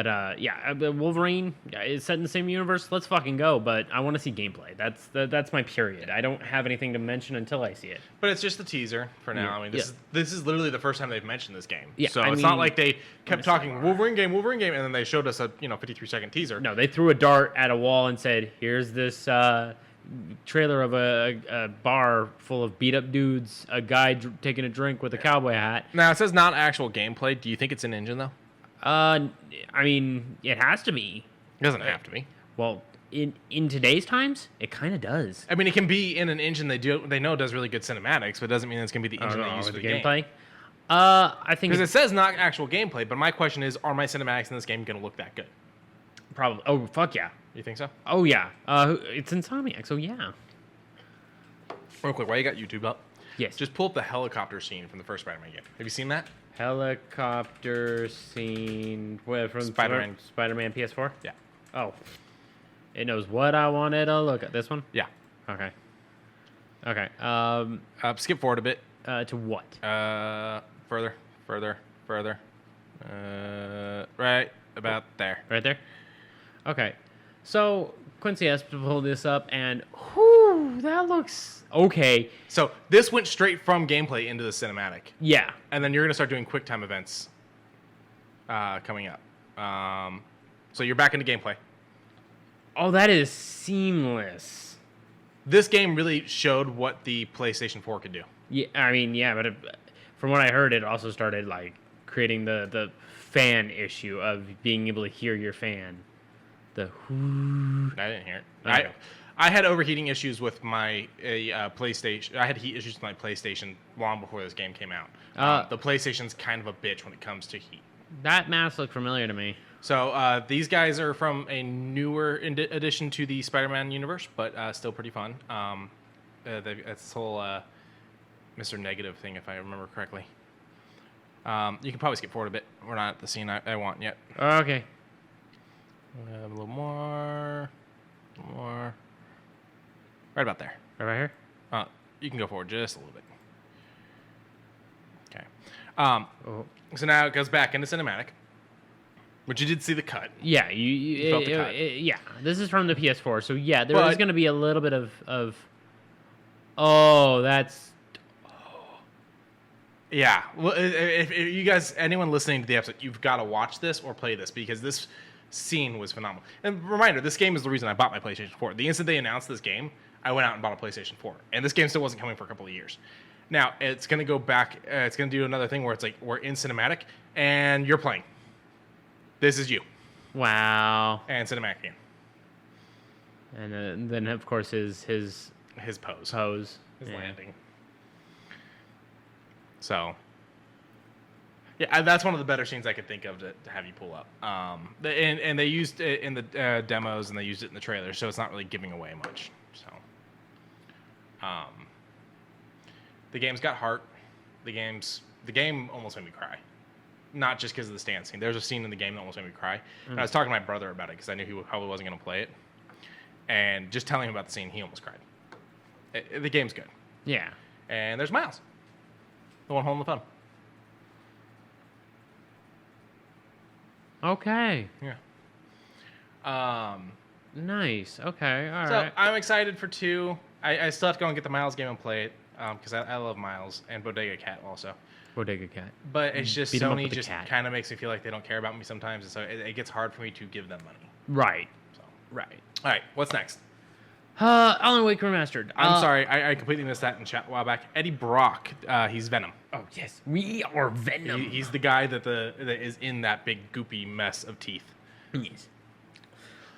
But Wolverine is set in the same universe. Let's fucking go. But I want to see gameplay. That's my period. I don't have anything to mention until I see it. But it's just a teaser for now. Yeah. I mean, this is literally the first time they've mentioned this game. Yeah, So I it's mean, not like they kept talking Wolverine game, and then they showed us a 53-second teaser. No, they threw a dart at a wall and said, "Here's this trailer of a bar full of beat up dudes, a guy taking a drink with a cowboy hat." Now it says not actual gameplay. Do you think it's an engine though? I mean, it has to be. It doesn't have to be. Well, in today's times, it kind of does. I mean, it can be in an engine they know does really good cinematics, but it doesn't mean it's going to be the engine they use for the gameplay. game. I think Because it says not actual gameplay, but my question is, are my cinematics in this game going to look that good? probably. Oh fuck yeah. You think so? Oh yeah. It's Insomniac, so yeah. Real quick, while you got YouTube up, Yes. just pull up the helicopter scene from the first Spider-Man game. Have you seen that? Helicopter scene from Spider-Man. Spider-Man PS4. Yeah. Oh, it knows what I wanted to look at. This one. Yeah. Okay. Okay. Skip forward a bit. To what? Further. Right about there. Right there. Okay. So Quincy has to pull this up, and whoo, that looks okay. So this went straight from gameplay into the cinematic. Yeah. And then you're going to start doing QuickTime events coming up. So you're back into gameplay. Oh, that is seamless. This game really showed what the PlayStation 4 could do. Yeah, I mean, yeah, but from what I heard, it also started like creating the fan issue of being able to hear your fan. The whoo. I didn't hear it. Okay. I had overheating issues with my PlayStation. I had heat issues with my PlayStation long before this game came out. The PlayStation's kind of a bitch when it comes to heat. That mask looked familiar to me. So these guys are from a newer addition to the Spider-Man universe, but still pretty fun. It's this whole Mr. Negative thing, if I remember correctly. You can probably skip forward a bit. We're not at the scene I want yet. Okay. A little more. Right about there. Right here? You can go forward just a little bit. Okay. Oh. So now it goes back into cinematic, which you did see the cut. Yeah, You felt the cut. yeah. This is from the PS4, so yeah, there But- is going to be a little bit of. Oh, that's. Yeah. Well, if you guys, anyone listening to the episode, you've got to watch this or play this because this scene was phenomenal. And reminder, this game is the reason I bought my PlayStation 4. The instant they announced this game, I went out and bought a PlayStation 4. And this game still wasn't coming for a couple of years. Now, it's going to go back. It's going to do another thing where it's like we're in cinematic and you're playing. This is you. Wow. And cinematic game. And then of course his His pose. pose. His Yeah. landing. So, yeah, that's one of the better scenes I could think of to have you pull up. And they used it in the demos and they used it in the trailer, so it's not really giving away much. So, the game's got heart. The game almost made me cry. Not just because of the stand scene. There's a scene in the game that almost made me cry. And I was talking to my brother about it because I knew he probably wasn't going to play it. And just telling him about the scene, he almost cried. The game's good. Yeah. And there's Miles. The one holding the phone. Okay. Yeah. Nice. Okay. All So right. I'm excited for 2. I still have to go and get the Miles game and play it because I love Miles and Bodega Cat also. Bodega Cat. But it's just Beat 'em up Sony with the just cat. kind of makes me feel like they don't care about me sometimes, and so it gets hard for me to give them money. Right. So, Right. all right, what's next? Alan Wake Remastered. I'm sorry, I completely missed that in chat a while back. Eddie Brock, he's Venom. Oh yes, we are Venom. He's the guy that is in that big goopy mess of teeth. Yes.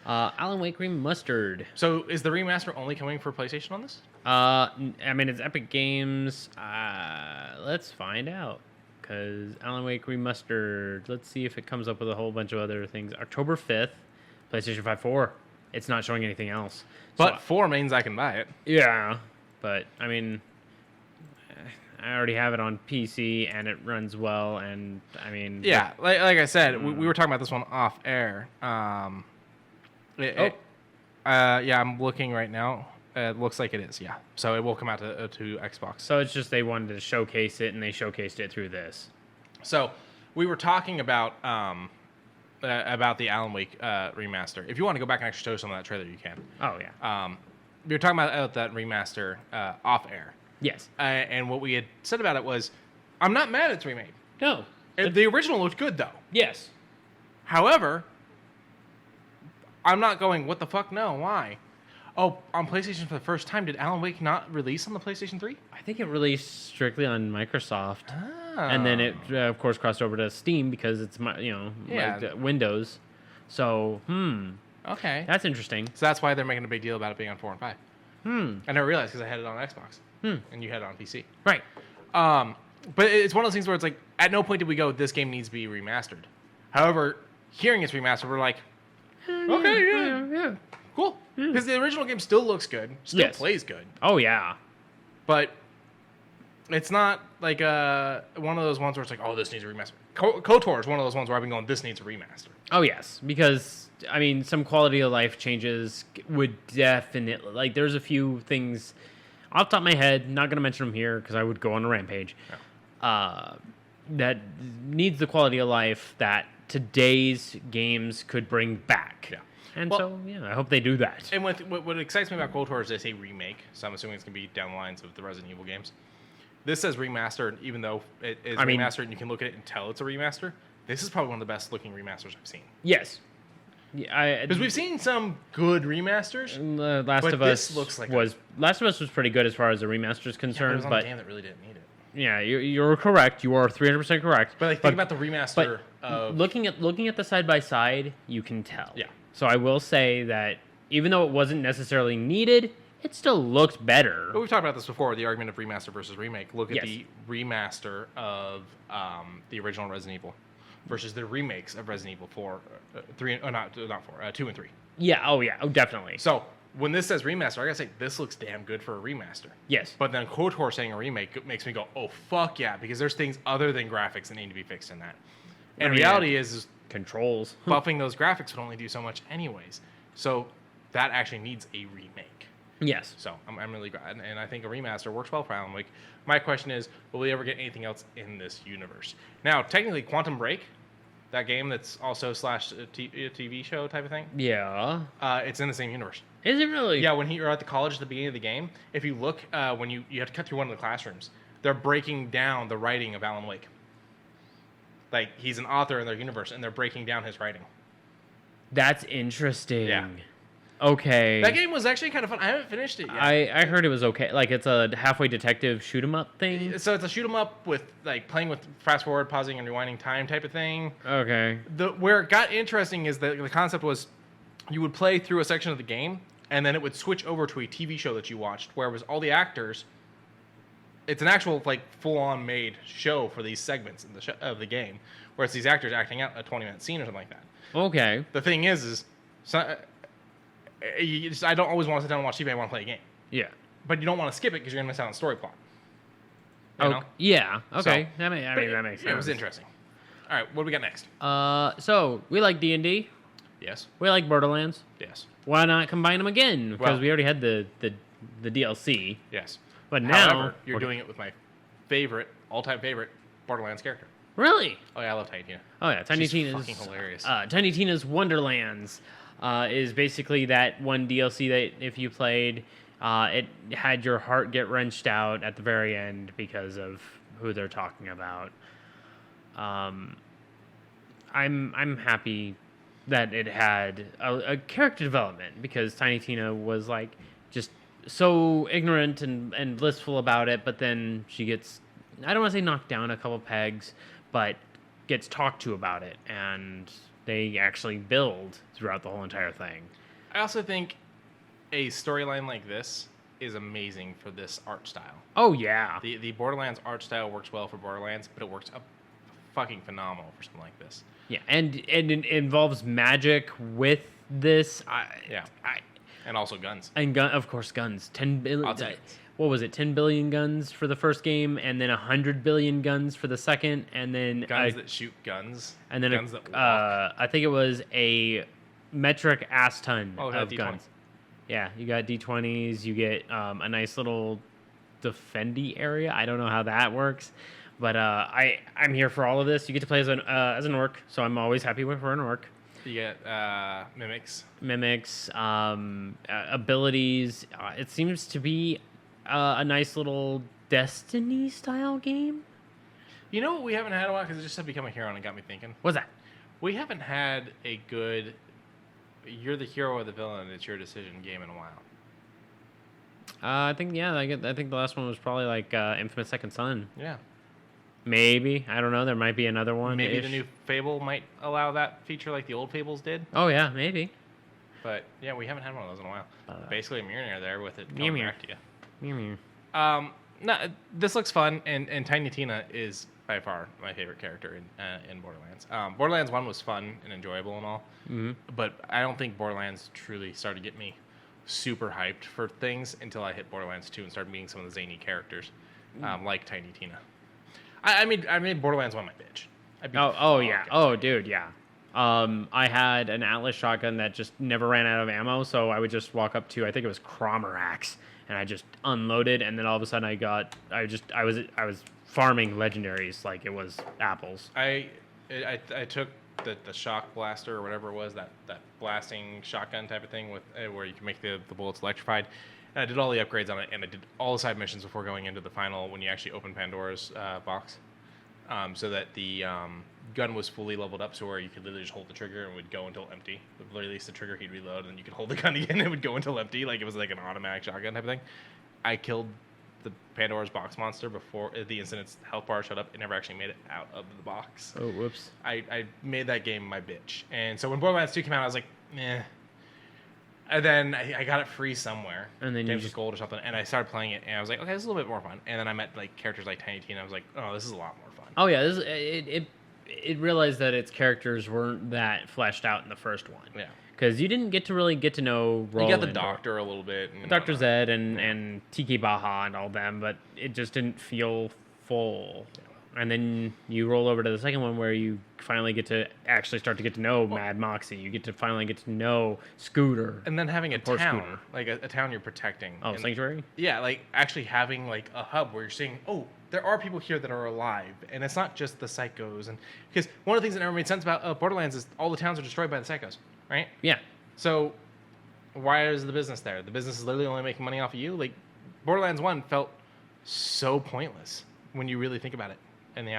Alan Wake Remastered. So is the remaster only coming for PlayStation on this? I mean, it's Epic Games. Let's find out. Because Alan Wake Remastered. Let's see if it comes up with a whole bunch of other things. October 5th, PlayStation 5 4. It's not showing anything else. But So, 4 means I can buy it. yeah, but I mean, I already have it on PC and it runs well. And I mean, Yeah, like I said, we were talking about this one off air. Yeah, I'm looking right now. It looks like it is, yeah. So it will come out to Xbox. So it's just they wanted to showcase it, and they showcased it through this. So we were talking about about the Alan Wake remaster. If you want to go back and actually show some of that trailer, you can. Oh yeah. We were talking about that remaster off air. Yes. And what we had said about it was, I'm not mad it's remade. No. The original looked good, though. Yes. However, I'm not going, what the fuck? No, why? Oh, on PlayStation for the first time, did Alan Wake not release on the PlayStation 3? I think it released strictly on Microsoft. Ah. And then it, of course, crossed over to Steam because it's, like Windows. So, Okay. that's interesting. So that's why they're making a big deal about it being on 4 and 5. I never realized because I had it on Xbox. And you had it on PC. Right. But it's one of those things where it's like, at no point did we go, this game needs to be remastered. However, hearing it's remastered, we're like, okay, yeah. Cool. Because the original game still looks good, still plays good. Oh, yeah. But it's not like one of those ones where it's like, oh, this needs a remaster. KOTOR is one of those ones where I've been going, this needs a remaster. Oh, yes. Because, I mean, some quality of life changes would definitely... Like, there's a few things off the top of my head, not going to mention them here because I would go on a rampage, that needs the quality of life that today's games could bring back. Yeah. And I hope they do that. And what excites me about KOTOR is they say remake, so I'm assuming it's going to be down the lines of the Resident Evil games. This says remastered, even though it is remastered and you can look at it and tell it's a remaster. This is probably one of the best looking remasters I've seen. Yes. Yeah, because we've seen some good remasters. Last of Us was pretty good as far as the remaster is concerned. But it was on a game that really didn't need it. Yeah, you're correct. You are 300% correct. But think about the remaster. Of... Looking at the side by side, you can tell. Yeah. So I will say that even though it wasn't necessarily needed, it still looked better. But we've talked about this before, the argument of remaster versus remake. Look at the remaster of the original Resident Evil versus the remakes of Resident Evil 2 and 3. Yeah, oh, definitely. So when this says remaster, I gotta say, this looks damn good for a remaster. Yes. But then KOTOR saying a remake makes me go, oh, fuck yeah, because there's things other than graphics that need to be fixed in that. And reality is controls. Buffing those graphics would only do so much anyways. So that actually needs a remake. Yes. So I'm really glad. And I think a remaster works well for Alan Wake. My question is, will we ever get anything else in this universe? Now, technically, Quantum Break, that game that's also / TV show type of thing. Yeah. It's in the same universe. Is it really? Yeah, when you're at the college at the beginning of the game, if you look, when you have to cut through one of the classrooms, they're breaking down the writing of Alan Wake. Like, he's an author in their universe, and they're breaking down his writing. That's interesting. Yeah. Okay. That game was actually kind of fun. I haven't finished it yet. I heard it was okay. Like, it's a halfway detective shoot-'em-up thing? So it's a shoot-'em-up with, like, playing with fast-forward, pausing, and rewinding time type of thing. Okay. Where it got interesting is that the concept was you would play through a section of the game, and then it would switch over to a TV show that you watched, where it was all the actors. It's an actual, like, full-on made show for these segments of the game, where it's these actors acting out a 20-minute scene or something like that. Okay. The thing is I don't always want to sit down and watch TV. I want to play a game. Yeah. But you don't want to skip it because you're going to miss out on story plot. You know? Yeah. Okay. So, that makes sense. It was interesting. All right, what do we got next? So we like D&D. Yes. We like Borderlands. Yes. Why not combine them again? Because we already had the DLC. Yes. But now however, you're doing it with my all-time favorite Borderlands character. Really? Oh yeah, I love Tiny Tina. Oh yeah, Tiny She's Tina's fucking hilarious. Tiny Tina's Wonderlands is basically that one DLC that if you played, it had your heart get wrenched out at the very end because of who they're talking about. I'm happy that it had a character development because Tiny Tina was like just so ignorant and blissful about it, but then she gets, I don't want to say knocked down a couple pegs, but gets talked to about it, and they actually build throughout the whole entire thing. I also think a storyline like this is amazing for this art style. Oh, yeah. The Borderlands art style works well for Borderlands, but it works fucking phenomenal for something like this. Yeah, and it involves magic with this. And also guns. And of course, guns. 10 billion. What was it? 10 billion guns for the first game, and then 100 billion guns for the second, and then guns that shoot guns. And then guns that walk. I think it was a metric ass ton of D20. guns. Yeah, you got D20s. You get a nice little defendy area. I don't know how that works, But I'm here for all of this. You get to play as an orc, so I'm always happy for an orc. You get mimics. Abilities. It seems to be a nice little Destiny style game. You know what we haven't had a while, because it just said become a hero and it got me thinking. What's that? We haven't had a good you're the hero or the villain, it's your decision game in a while. I think the last one was probably like Infamous Second Son. Yeah. Maybe. I don't know. There might be another one. Maybe the new Fable might allow that feature like the old Fables did. Oh, yeah, maybe. But, yeah, we haven't had one of those in a while. Basically a Mjolnir there with it Mew coming mew. back to you. Mew. No, this looks fun, and Tiny Tina is by far my favorite character in Borderlands. Borderlands 1 was fun and enjoyable and all, but I don't think Borderlands truly started to get me super hyped for things until I hit Borderlands 2 and started meeting some of the zany characters, like Tiny Tina. I made Borderlands 1 my bitch. Dude, yeah. I had an Atlas shotgun that just never ran out of ammo, so I would just walk up to, I think it was Cromerax, and I just unloaded, and then all of a sudden I was farming legendaries like it was apples. I took the shock blaster or whatever it was, that blasting shotgun type of thing with where you can make the bullets electrified. And I did all the upgrades on it, and I did all the side missions before going into the final when you actually open Pandora's box, so that the gun was fully leveled up, so where you could literally just hold the trigger and it would go until empty. It would release the trigger, he'd reload, and then you could hold the gun again and it would go until empty, like it was like an automatic shotgun type of thing. I killed the Pandora's box monster before the instant its health bar showed up. It never actually made it out of the box. Oh, whoops. I made that game my bitch. And so when Borderlands 2 came out, I was like, meh. And then I got it free somewhere. And then Games with Gold or something. And I started playing it, and I was like, okay, this is a little bit more fun. And then I met like characters like Tiny Tina. I was like, oh, this is a lot more fun. Oh yeah, it realized that its characters weren't that fleshed out in the first one. Yeah. Because you didn't get to really get to know Roland. You got the Doctor a little bit. Dr. Zed and TK Baha and all them, but it just didn't feel full. Yeah. And then you roll over to the second one where you finally get to actually start to get to know Mad Moxie. You get to finally get to know Scooter. And then having a town, like a town you're protecting. Oh, Sanctuary? Yeah, like actually having like a hub where you're seeing, oh, there are people here that are alive. And it's not just the psychos. And because one of the things that never made sense about Borderlands is all the towns are destroyed by the psychos, right? Yeah. So why is the business there? The business is literally only making money off of you. Like Borderlands 1 felt so pointless when you really think about it.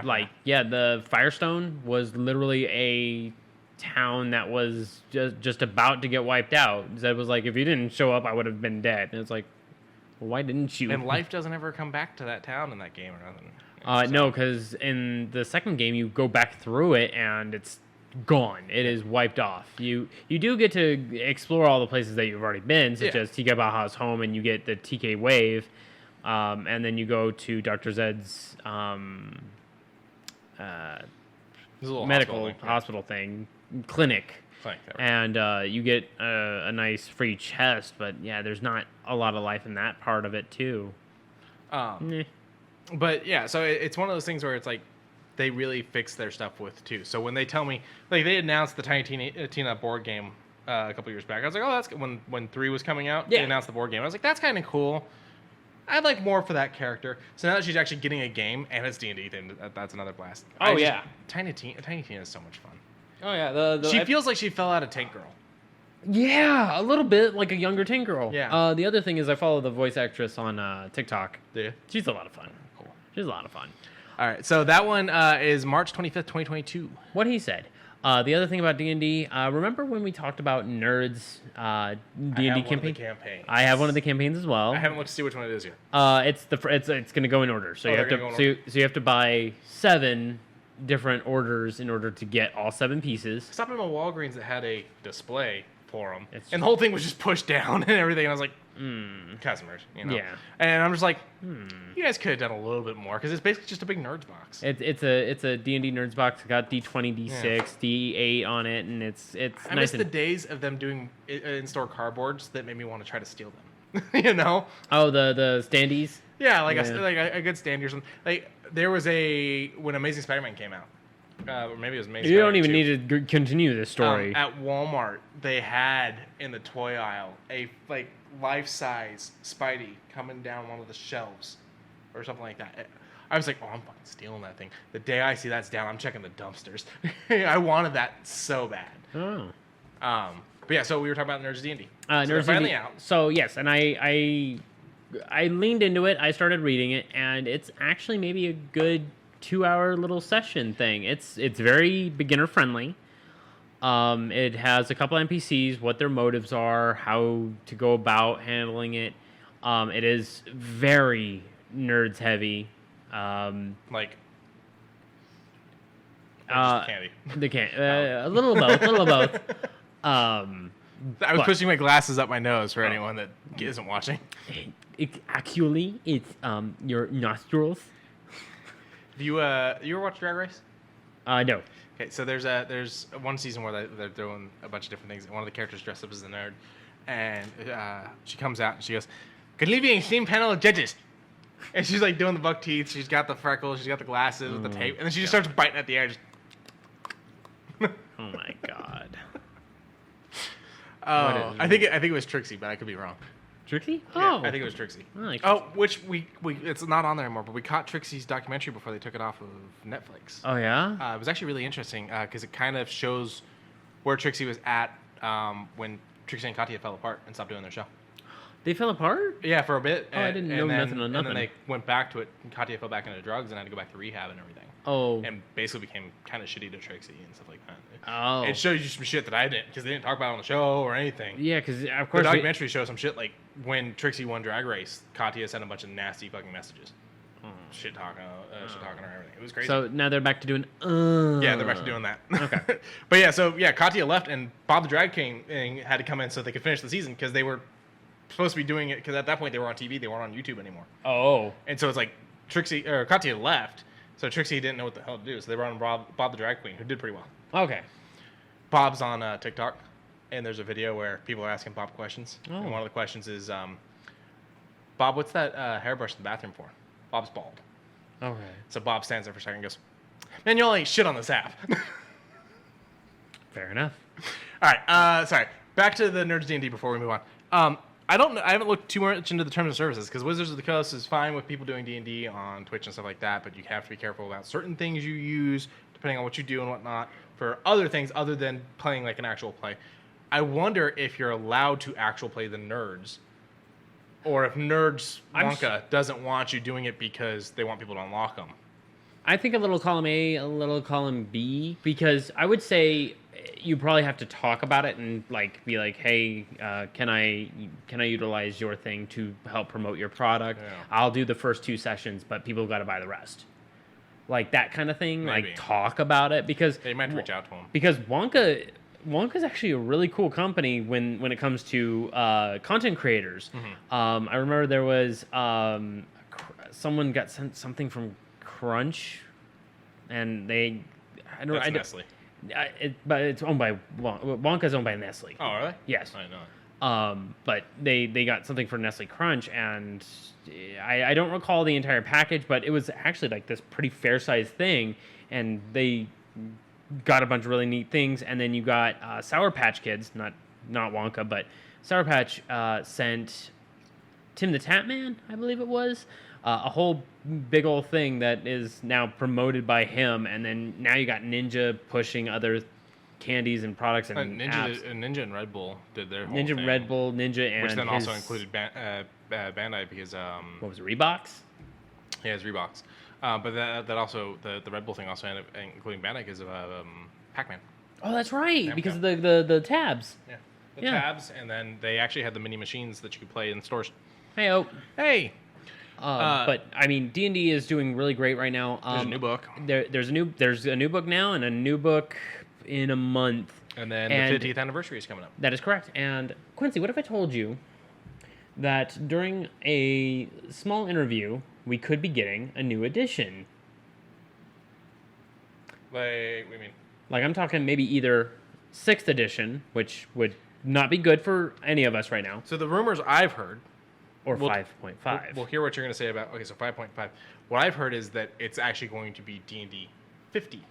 Like, yeah, the Firestone was literally a town that was just about to get wiped out. Zed was like, if you didn't show up, I would have been dead. And it's like, well, why didn't you? And life doesn't ever come back to that town in that game or nothing. No, because in the second game, you go back through it and it's gone. It is wiped off. You do get to explore all the places that you've already been, such as TK Baja's home, and you get the TK Wave, and then you go to Dr. Zed's medical hospital thing, clinic, and you get a nice free chest. But yeah, there's not a lot of life in that part of it too. But yeah, so it's one of those things where it's like they really fix their stuff with too. So when they tell me, like they announced the Tiny Tina board game a couple years back, I was like, oh, that's good. When 3 was coming out, they announced the board game. I was like, that's kind of cool. I'd like more for that character. So now that she's actually getting a game and it's D&D, then that's another blast. Tiny Tina is so much fun. Oh yeah, she feels like she fell out of Tank Girl. Yeah, a little bit like a younger Tank Girl. Yeah. The other thing is I follow the voice actress on TikTok. Do you? She's a lot of fun. Cool. She's a lot of fun. All right, so that one is March 25th, 2022. What he said. The other thing about D&D, remember when we talked about Nerds D&D campaign? I have one of the campaigns as well. I haven't looked to see which one it is yet. It's going to go in order. So you have to buy 7 different orders in order to get all 7 pieces. I stopped at a Walgreens that had a display for them, and the whole thing was just pushed down and everything. And I was like, customers, you know. Yeah. And I'm just like, you guys could have done a little bit more because it's basically just a big Nerds box. It's a D&D Nerds box. It's got D20, D6, D8 on it, and it's I nice. miss the days of them doing in-store cardboards that made me want to try to steal them. You know? Oh, the standees. Yeah, like a good standee or something. Like there was when Amazing Spider-Man came out. Or maybe it was Amazing. You don't even need to continue this story. At Walmart, they had in the toy aisle a life-size Spidey coming down one of the shelves, or something like that. I was like, oh, I'm fucking stealing that thing. The day I see that's down, I'm checking the dumpsters. I wanted that so bad. Oh. But yeah, so we were talking about Nerds D&D. So Nerds they're finally D&D. out. So yes, and I leaned into it. I started reading it, and it's actually maybe a good 2-hour little session thing. It's very beginner friendly. It has a couple NPCs, what their motives are, how to go about handling it. It is very nerds heavy. Like, candy. The can a little of both. I was pushing my glasses up my nose for anyone that isn't watching. Actually, it's your nostrils. Do you ever watch Drag Race? No. Okay, so there's one season where they're doing a bunch of different things. One of the characters dressed up as a nerd, and she comes out and she goes, "Good evening, esteemed panel of judges." And she's like doing the buck teeth. She's got the freckles. She's got the glasses with the tape, and then she just starts biting at the air. Just Oh my god. Oh, I think it was Trixie, but I could be wrong. Trixie? Yeah, Oh, I think it was Trixie. I like Oh, which we it's not on there anymore, but we caught Trixie's documentary before they took it off of Netflix. Oh yeah. It was actually really interesting because it kind of shows where Trixie was at when Trixie and Katya fell apart and stopped doing their show. They fell apart? Yeah, for a bit. Oh, I didn't know nothing on And nothing. then they went back to it, and Katya fell back into drugs and had to go back to rehab and everything. Oh. And basically became kind of shitty to Trixie and stuff like that. Oh. It shows you some shit that I didn't, because they didn't talk about it on the show or anything. Yeah, because of The course. documentary shows some shit like when Trixie won Drag Race, Katya sent a bunch of nasty fucking messages. Shit talking her, everything. It was crazy. So now they're back to doing. Yeah, they're back to doing that. Okay. But yeah, so yeah, Katya left and Bob the Drag King had to come in so they could finish the season because they were supposed to be doing it because at that point they were on TV, they weren't on YouTube anymore. Oh. And so it's like Katya left, so Trixie didn't know what the hell to do. So they brought on Bob the Drag Queen, who did pretty well. Okay. Bob's on TikTok, and there's a video where people are asking Bob questions. Oh. And one of the questions is, Bob, what's that hairbrush in the bathroom for? Bob's bald. Okay. So Bob stands there for a second and goes, man, y'all ain't shit on this app. Fair enough. All right, sorry. Back to the Nerds D&D before we move on. I haven't looked too much into the terms of services because Wizards of the Coast is fine with people doing D&D on Twitch and stuff like that, but you have to be careful about certain things you use depending on what you do and whatnot for other things other than playing like an actual play. I wonder if you're allowed to actual play the nerds, or if Nerds Wonka doesn't want you doing it because they want people to unlock them. I think a little column A, a little column B, because I would say you probably have to talk about it and like be like, hey, can I utilize your thing to help promote your product? Yeah. I'll do the first 2 sessions, but people got to buy the rest. Like that kind of thing. Maybe. Like talk about it because They might reach out to them. Because Wonka's actually a really cool company when it comes to content creators. Mm-hmm. I remember there was someone got sent something from Crunch, and That's Nestle. But it's owned by Wonka's owned by Nestle. Oh, really? Yes. I know. But they got something for Nestle Crunch, and I don't recall the entire package, but it was actually like this pretty fair sized thing, and they got a bunch of really neat things. And then you got Sour Patch Kids, not Wonka, but Sour Patch sent Tim the Tatman, I believe it was, a whole big old thing that is now promoted by him. And then now you got Ninja pushing other candies and products and apps. Ninja and Red Bull did their whole Ninja, thing, Red Bull, Ninja, and which then his, also included Bandai because what was it, Reeboks? yeah, it's Reeboks. But that also the Red Bull thing also ended up including Bandai because of Pac-Man. Oh, that's right, Namco. because of the tabs. Yeah, the Yeah. tabs, and then they actually had the mini machines that you could play in the stores. Hey, Hey, but I mean, D&D is doing really great right now. there's a new book, There's a new book now, and a new book in a month. and then And- the 50th anniversary is coming up. That is correct. And Quincy, what if I told you that during a small interview, we could be getting a new edition? Like, what do you mean? Like, I'm talking maybe either 6th edition, which would not be good for any of us right now, So the rumors I've heard, or Well, 5.5. we'll hear what you're going to say about. Okay, so 5.5. What I've heard is that it's actually going to be D&D 50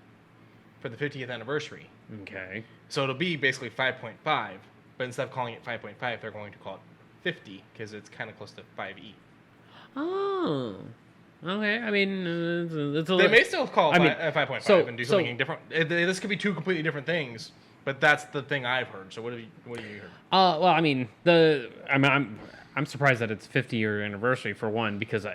for the 50th anniversary. Okay. So it'll be basically 5.5, but instead of calling it 5.5, they're going to call it 50 because it's kind of close to 5e. Oh. Okay, I mean, it's a They may still call it 5.5 so- and do something different. This could be two completely different things, but that's the thing I've heard. So what have you heard? Well, I mean, I'm surprised that it's 50-year anniversary for one, because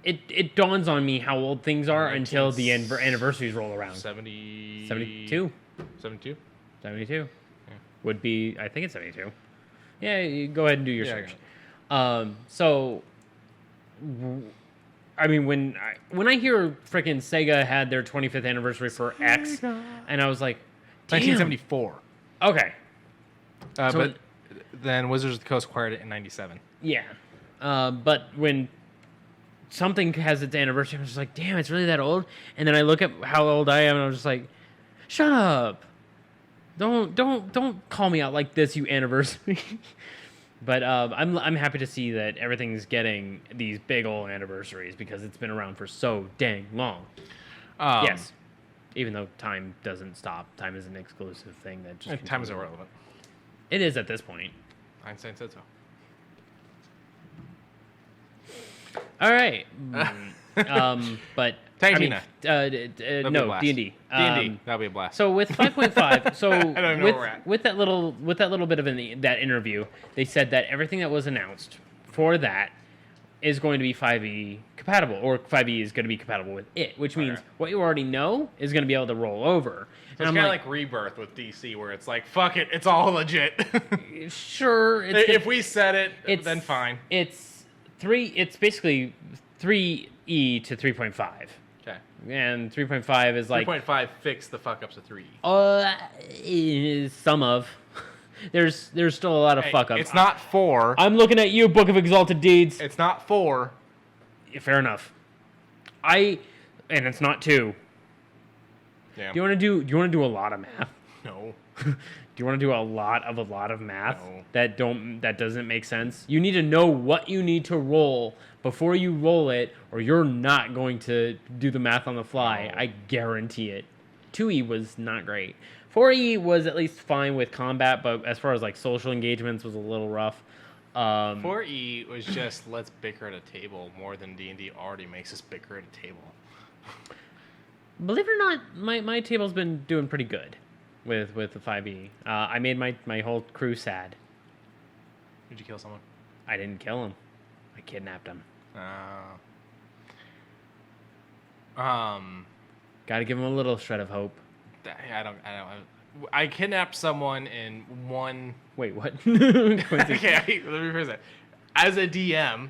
it dawns on me how old things are until the anniversaries roll around. 72. 72? 72 Yeah. would be, I think it's 72. Yeah, you go ahead and do your Yeah, search. I mean, when I hear freaking Sega had their 25th anniversary for X, and I was like, damn. 1974. Okay. But then Wizards of the Coast acquired it in 97. Yeah. But when something has its anniversary, I'm just like, damn, it's really that old? And then I look at how old I am, and I'm just like, shut up. Don't call me out like this, you anniversary. But I'm happy to see that everything's getting these big old anniversaries, because it's been around for so dang long. Yes. Even though time doesn't stop. Time is an exclusive thing that just... Time is irrelevant. It is at this point. Einstein said so. All right. But... Tangina. No, D&D. D&D. That'll be a blast. So with 5.5, so I don't know where we're at. with that little bit of that interview, they said that everything that was announced for that is going to be 5e compatible, or 5e is going to be compatible with it, which means what you already know is going to be able to roll over. So it's kind of like Rebirth with DC, where it's like, fuck it, it's all legit. Sure. If we said it, then fine. It's basically 3e to 3.5. Okay. And 3.5 is like 3.5 fix the fuck ups of 3. Some of. There's still a lot of fuck ups. It's not 4. I'm looking at you, Book of Exalted Deeds. It's not 4. Fair enough. And it's not 2. Damn. Do you want to do a lot of math? No. Do you want to do a lot of math No. that doesn't make sense? You need to know what you need to roll before you roll it, or you're not going to do the math on the fly. No. I guarantee it. 2e was not great. 4e was at least fine with combat, but as far as like social engagements was a little rough. 4e was just let's bicker at a table more than D&D already makes us bicker at a table. Believe it or not, my table's been doing pretty good with the 5e. I made my whole crew sad. Did you kill someone? I didn't kill him. I kidnapped him. Got to give him a little shred of hope. I kidnapped someone in one. Wait, what? Okay, let me rephrase that. As a DM,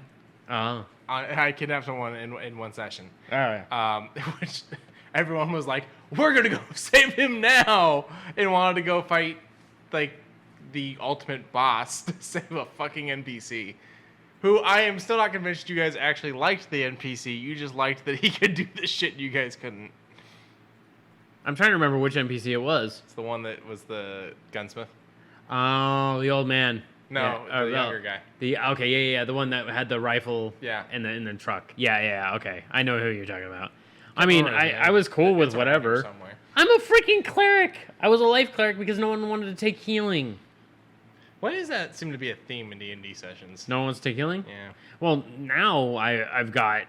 I kidnapped someone in one session. Oh, yeah. Which everyone was like, "We're gonna go save him now," and wanted to go fight like the ultimate boss to save a fucking NPC. Who I am still not convinced you guys actually liked the NPC. You just liked that he could do the shit you guys couldn't. I'm trying to remember which NPC it was. It's the one that was the gunsmith. Oh, the old man. No, the younger guy. Yeah, the one that had the rifle. Yeah. In the truck. Yeah. Okay, I know who you're talking about. I mean, I was cool with whatever. I'm a freaking cleric. I was a life cleric because no one wanted to take healing. Why does that seem to be a theme in D&D sessions? No one wants to take healing? Yeah. Well, now I've got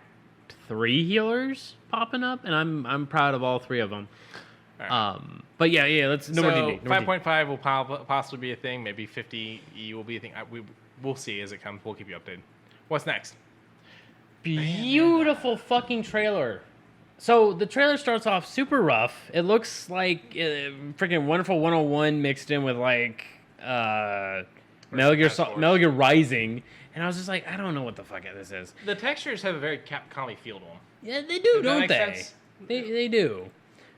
3 healers popping up, and I'm proud of all 3 of them. Right. But yeah, let's no more D&D. 5.5 will possibly be a thing. Maybe 50E will be a thing. We'll see as it comes. We'll keep you updated. What's next? Beautiful fucking trailer. So the trailer starts off super rough. It looks like freaking Wonderful 101 mixed in with like Metal Gear Rising, and I was just like, I don't know what the fuck this is. The textures have a very Capcom feel to them. Yeah, they do, don't they? Sense? They do.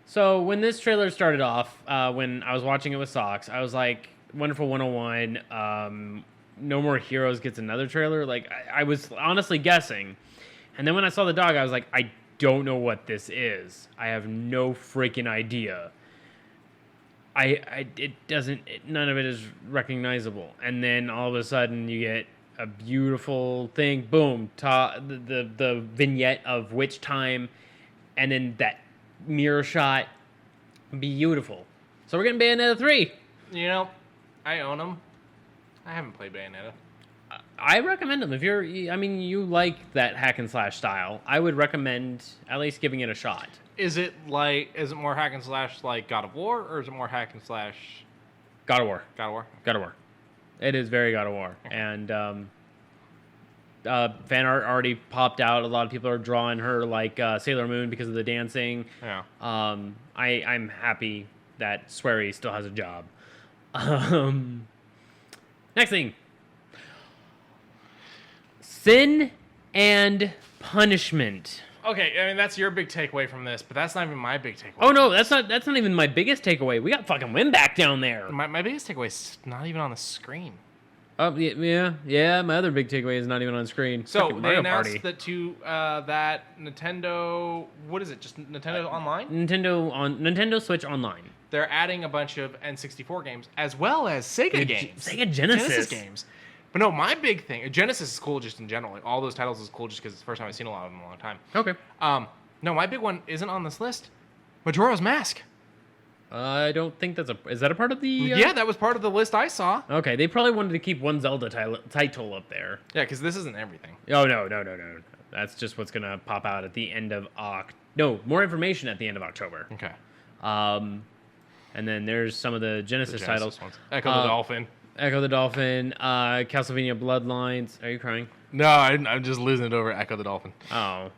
So when this trailer started off, when I was watching it with Socks, I was like, Wonderful 101, No More Heroes gets another trailer. Like I was honestly guessing, and then when I saw the dog, I was like, I don't know what this is. I have no freaking idea. None of it is recognizable. And then all of a sudden you get a beautiful thing, boom, the vignette of Witch Time, and then that mirror shot, beautiful. So we're getting Bayonetta 3. You know, I own them. I haven't played Bayonetta. I recommend them if you're. I mean, you like that hack and slash style. I would recommend at least giving it a shot. Is it more hack and slash like God of War, or is it more hack and slash God of War. God of War? God of War. It is very God of War, and fan art already popped out. A lot of people are drawing her like Sailor Moon because of the dancing. Yeah. I'm happy that Swery still has a job. Next thing. Sin and Punishment. Okay, I mean that's your big takeaway from this, but that's not even my big takeaway. Oh no, that's not even my biggest takeaway. We got fucking Wimback down there. My biggest takeaway is not even on the screen. Oh yeah. My other big takeaway is not even on screen. So Fucking they Mario announced Party. that Nintendo. What is it? Just Nintendo Online? Nintendo Switch Online. They're adding a bunch of N64 games as well as Sega games. Sega Genesis games. But no, my big thing, Genesis is cool just in general. Like all those titles is cool just because it's the first time I've seen a lot of them in a long time. Okay. No, my big one isn't on this list. Majora's Mask. I don't think is that a part of the... Yeah, that was part of the list I saw. Okay, they probably wanted to keep one Zelda title up there. Yeah, because this isn't everything. Oh, no. That's just what's going to pop out at the end of... No, more information at the end of October. Okay. And then there's some of the Genesis titles. Ones. Echo the Dolphin. Echo the Dolphin, Castlevania Bloodlines. Are you crying? No, I'm just losing it over Echo the Dolphin. Oh.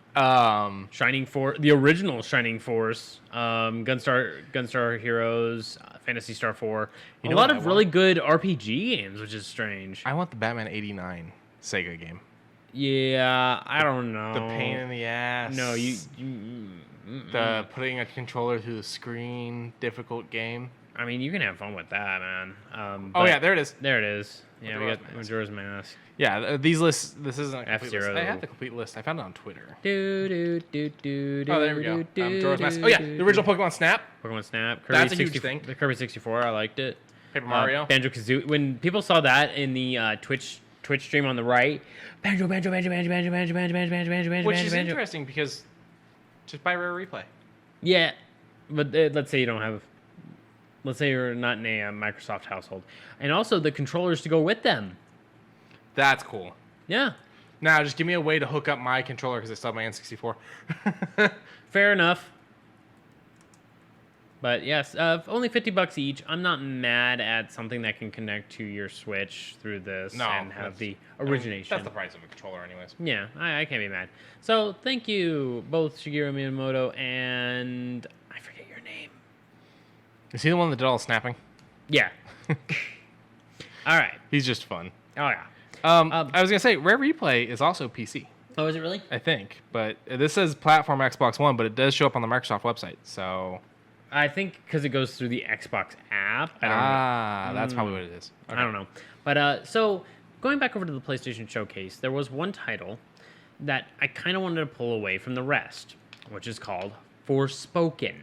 Shining Force, the original Shining Force, Gunstar Heroes, Phantasy Star 4. A lot of really good RPG games, which is strange. I want the Batman 89 Sega game. Yeah, I don't know. The pain in the ass. No, the putting a controller through the screen, difficult game. I mean, you can have fun with that, man. Oh yeah, there it is. There it is. Yeah, Majora's we got Majora's Mask. Yeah, these lists. This isn't a complete F-Zero. list. I have the complete list. I found it on Twitter. Oh, there we go. Majora's Mask. Oh yeah, the original Pokemon Snap. Pokemon Snap. That's a huge thing. The Kirby 64, I liked it. Paper Mario. Banjo-Kazooie. When people saw that in the Twitch stream on the right, Banjo. Which is interesting because just buy reROUTE. Yeah, but let's say you don't have. Let's say you're not in a Microsoft household. And also the controllers to go with them. That's cool. Yeah. Now, just give me a way to hook up my controller because I still have my N64. Fair enough. But yes, only $50 each. I'm not mad at something that can connect to your Switch through this and have the origination. That's the price of a controller anyways. Yeah, I can't be mad. So thank you, both Shigeru Miyamoto and... I forget your name. Is he the one that did all the snapping? Yeah. All right. He's just fun. Oh, yeah. I was going to say, reReplay is also PC. Oh, is it really? I think. But this says platform Xbox One, but it does show up on the Microsoft website. So I think because it goes through the Xbox app. I don't know. That's probably what it is. Okay. I don't know. But so going back over to the PlayStation Showcase, there was one title that I kind of wanted to pull away from the rest, which is called Forspoken.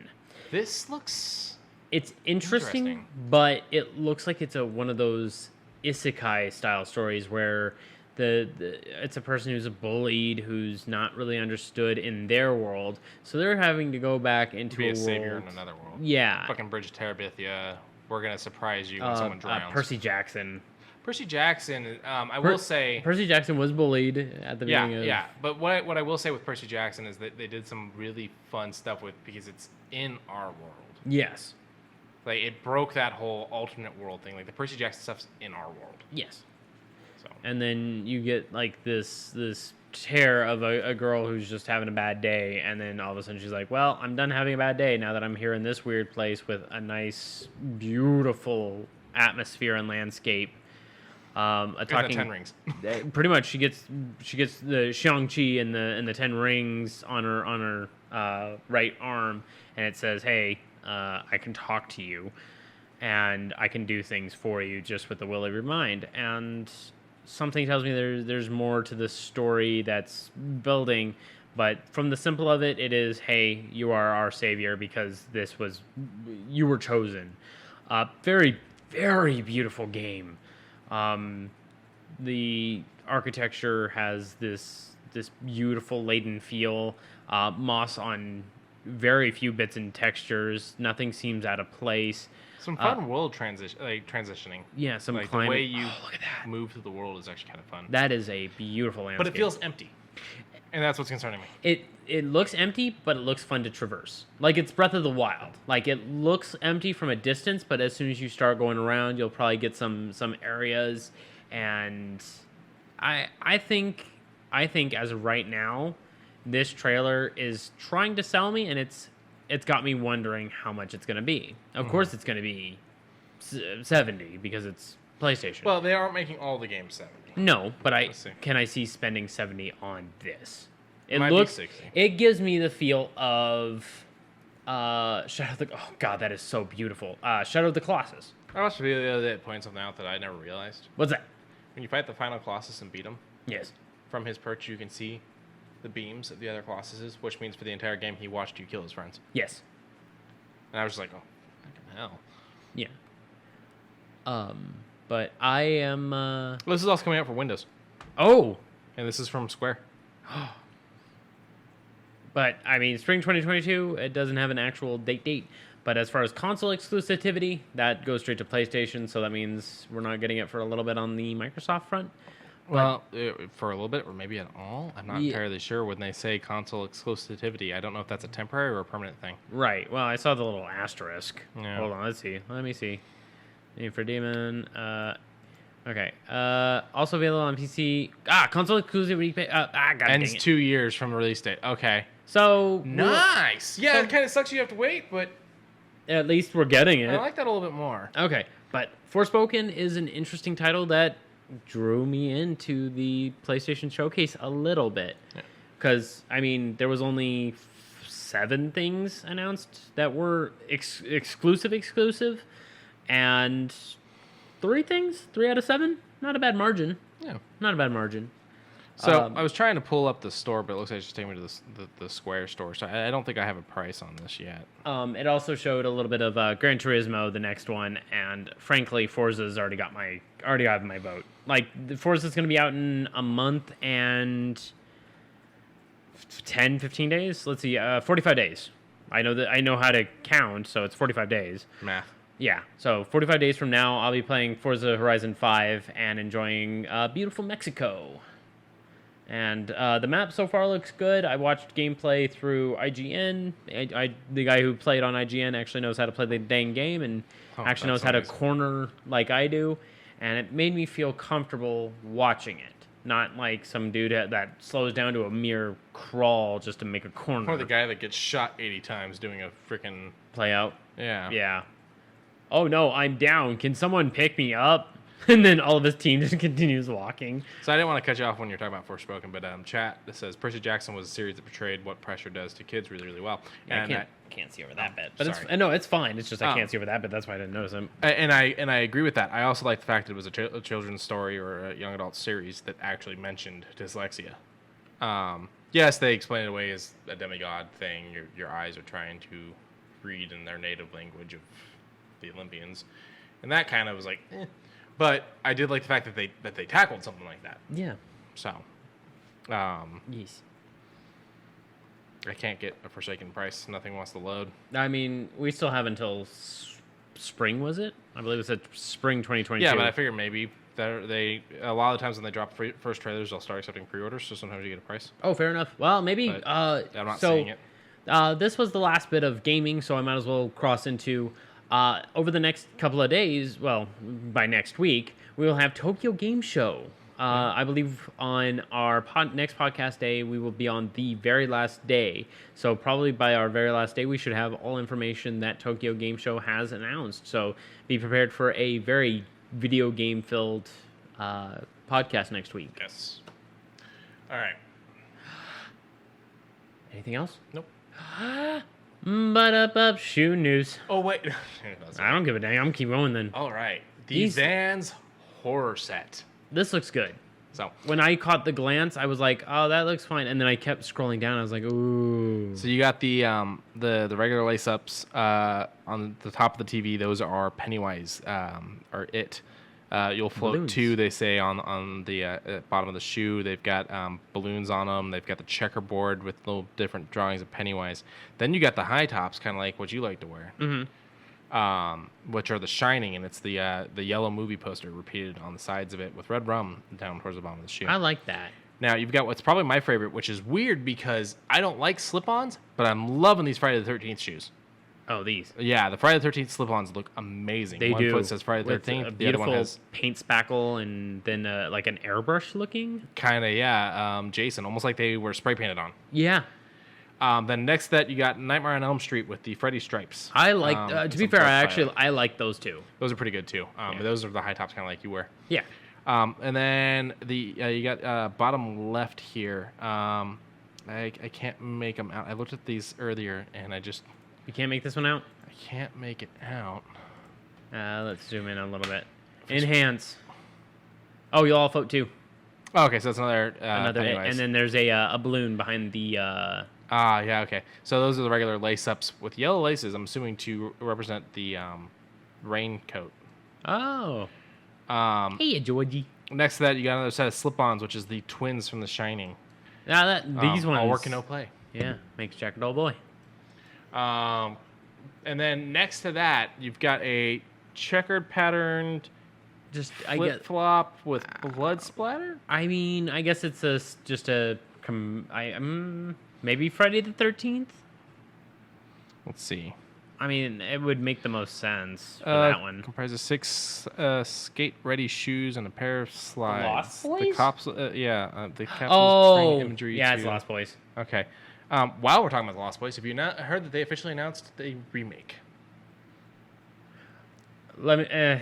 This looks... It's interesting, but it looks like it's one of those isekai style stories where it's a person who's bullied, who's not really understood in their world, so they're having to go back into be a world. savior in another world. Yeah, fucking Bridge of Terabithia. We're gonna surprise you when someone drowns. Percy Jackson. Percy Jackson. I will say Percy Jackson was bullied at the beginning. Yeah. But what I will say with Percy Jackson is that they did some really fun stuff because it's in our world. Yes. Like, it broke that whole alternate world thing. Like, the Percy Jackson stuff's in our world. Yes. So. And then you get, like, this tear of a girl who's just having a bad day, and then all of a sudden she's like, well, I'm done having a bad day now that I'm here in this weird place with a nice, beautiful atmosphere and landscape. The 10 rings. Pretty much, she gets the Shang-Chi and the 10 rings on her right arm, and it says, hey, I can talk to you, and I can do things for you just with the will of your mind. And something tells me there's more to this story that's building, but from the simple of it, it is, hey, you are our savior because you were chosen. Very, very beautiful game. The architecture has this beautiful laden feel, moss on very few bits and textures. Nothing seems out of place. Some fun world transitioning. Yeah, some like climate. the way you look at that. move through the world is actually kind of fun. That is a beautiful landscape. But it feels empty, and that's what's concerning me. It looks empty, but it looks fun to traverse. Like it's Breath of the Wild. Like it looks empty from a distance, but as soon as you start going around, you'll probably get some areas. And I think as of right now, this trailer is trying to sell me, and it's got me wondering how much it's going to be. Of course, it's going to be 70 because it's PlayStation. Well, they aren't making all the games 70. No, but can I see spending 70 on this? It looks 60. It gives me the feel of Shadow of the. Oh God, that is so beautiful. Shadow of the Colossus. I watched a video the other day that pointed something out that I never realized. What's that? When you fight the final Colossus and beat him, Yes. from his perch you can see the beams of the other Colossuses, which means for the entire game he watched you kill his friends. Yes. And I was just like, oh, fucking hell. Yeah. But I am. Well, this is also coming out for Windows, Oh. and this is from Square. But I mean, spring 2022. It doesn't have an actual date. But as far as console exclusivity, that goes straight to PlayStation. So that means we're not getting it for a little bit on the Microsoft front. Well, for a little bit, or maybe at all. I'm not entirely sure when they say console exclusivity. I don't know if that's a temporary or a permanent thing. Right. Well, I saw the little asterisk. Yeah. Hold on. Let's see. Let me see. Need for Demon. Okay. Also available on PC. Console exclusivity. God Ends dang it. 2 years from the release date. Okay. So Nice. Yeah, it kind of sucks you have to wait, but at least we're getting it. I like that a little bit more. Okay. But Forspoken is an interesting title that drew me into the PlayStation Showcase a little bit. Because, I mean, there was only 7 things announced that were exclusive. And 3 out of 7? Not a bad margin. Yeah. Not a bad margin. So I was trying to pull up the store, but it looks like it's just taking me to the Square store. So I don't think I have a price on this yet. It also showed a little bit of Gran Turismo, the next one, and frankly, Forza's already got my vote. Like Forza's going to be out in a month and 10-15 days. Let's see, 45 days. I know how to count, so it's 45 days. Math. Yeah, so 45 days from now, I'll be playing Forza Horizon 5 and enjoying beautiful Mexico. And the map so far looks good. I watched gameplay through IGN. The guy who played on IGN actually knows how to play the dang game and actually knows how to corner like I do. And it made me feel comfortable watching it. Not like some dude that slows down to a mere crawl just to make a corner. Or the guy that gets shot 80 times doing a freaking play out. Yeah. Yeah. Oh no, I'm down. Can someone pick me up? And then all of his team just continues walking. So I didn't want to cut you off when you're talking about Forspoken, but chat that says Percy Jackson was a series that portrayed what pressure does to kids really, really well. Yeah, and I can't see over that bit. But sorry. it's fine. It's just I can't see over that bit. That's why I didn't notice him. And I agree with that. I also like the fact that it was a children's story or a young adult series that actually mentioned dyslexia. Yes, they explain it away as a demigod thing. Your eyes are trying to read in their native language of the Olympians, and that kind of was like, eh. But I did like the fact that they tackled something like that. Yeah. So, yes. I can't get a Forsaken price. Nothing wants to load. I mean, we still have until spring, was it? I believe it said spring 2022. Yeah, but I figure maybe they a lot of the times when they drop first trailers, they'll start accepting pre-orders. So sometimes you get a price. Oh, fair enough. Well, maybe. But I'm not seeing it. This was the last bit of gaming, so I might as well cross into. Over the next couple of days, well, by next week, we will have Tokyo Game Show. I believe on our next podcast day, we will be on the very last day. So probably by our very last day, we should have all information that Tokyo Game Show has announced. So be prepared for a very video game-filled podcast next week. Yes. All right. Anything else? Nope. But shoe news. Oh wait. I don't give a dang. I'm keep going then. All right. The Vans horror set. This looks good. So when I caught the glance, I was like, "Oh, that looks fine," and then I kept scrolling down. I was like, "Ooh." So you got the regular lace ups on the top of the TV. Those are Pennywise or It. You'll float Balloons. 2, they say, on the bottom of the shoe. They've got balloons on them. They've got the checkerboard with little different drawings of Pennywise. Then you got the high tops, kind of like what you like to wear, which are the Shining, and it's the yellow movie poster repeated on the sides of it with red rum down towards the bottom of the shoe. I like that. Now, you've got what's probably my favorite, which is weird because I don't like slip-ons, but I'm loving these Friday the 13th shoes. Oh, these. Yeah, the Friday the 13th slip-ons look amazing. They One do. foot says Friday the With 13th. a The other one beautiful has paint spackle and then like an airbrush looking. kind of, Jason, almost like they were spray painted on. Yeah. Then next to that, you got Nightmare on Elm Street with the Freddy stripes. I like, to be some fair, felt I like those two. Those are pretty good too. Those are the high tops, kind of like you wear. Yeah. And then you got bottom left here. I can't make them out. I looked at these earlier, and You can't make this one out? I can't make it out. Let's zoom in a little bit. Enhance. Oh, you'll all vote too. Oh, okay, so that's another And then there's a balloon behind the. yeah, okay. So those are the regular lace-ups with yellow laces, I'm assuming to represent the raincoat. Oh. Hey, Georgie. Next to that, you got another set of slip-ons, which is the twins from The Shining. Now these ones. All work and no play. Yeah, makes Jack a dull boy. And then next to that, you've got a checkered patterned flip-flop with blood splatter? I mean, I guess it's maybe Friday the 13th? Let's see. I mean, it would make the most sense for that one. Comprises 6 skate-ready shoes and a pair of slides. Lost Boys? The capsules bring imagery yeah, it's Lost Boys. Okay. While we're talking about the Lost Boys, have you not heard that they officially announced a remake? Let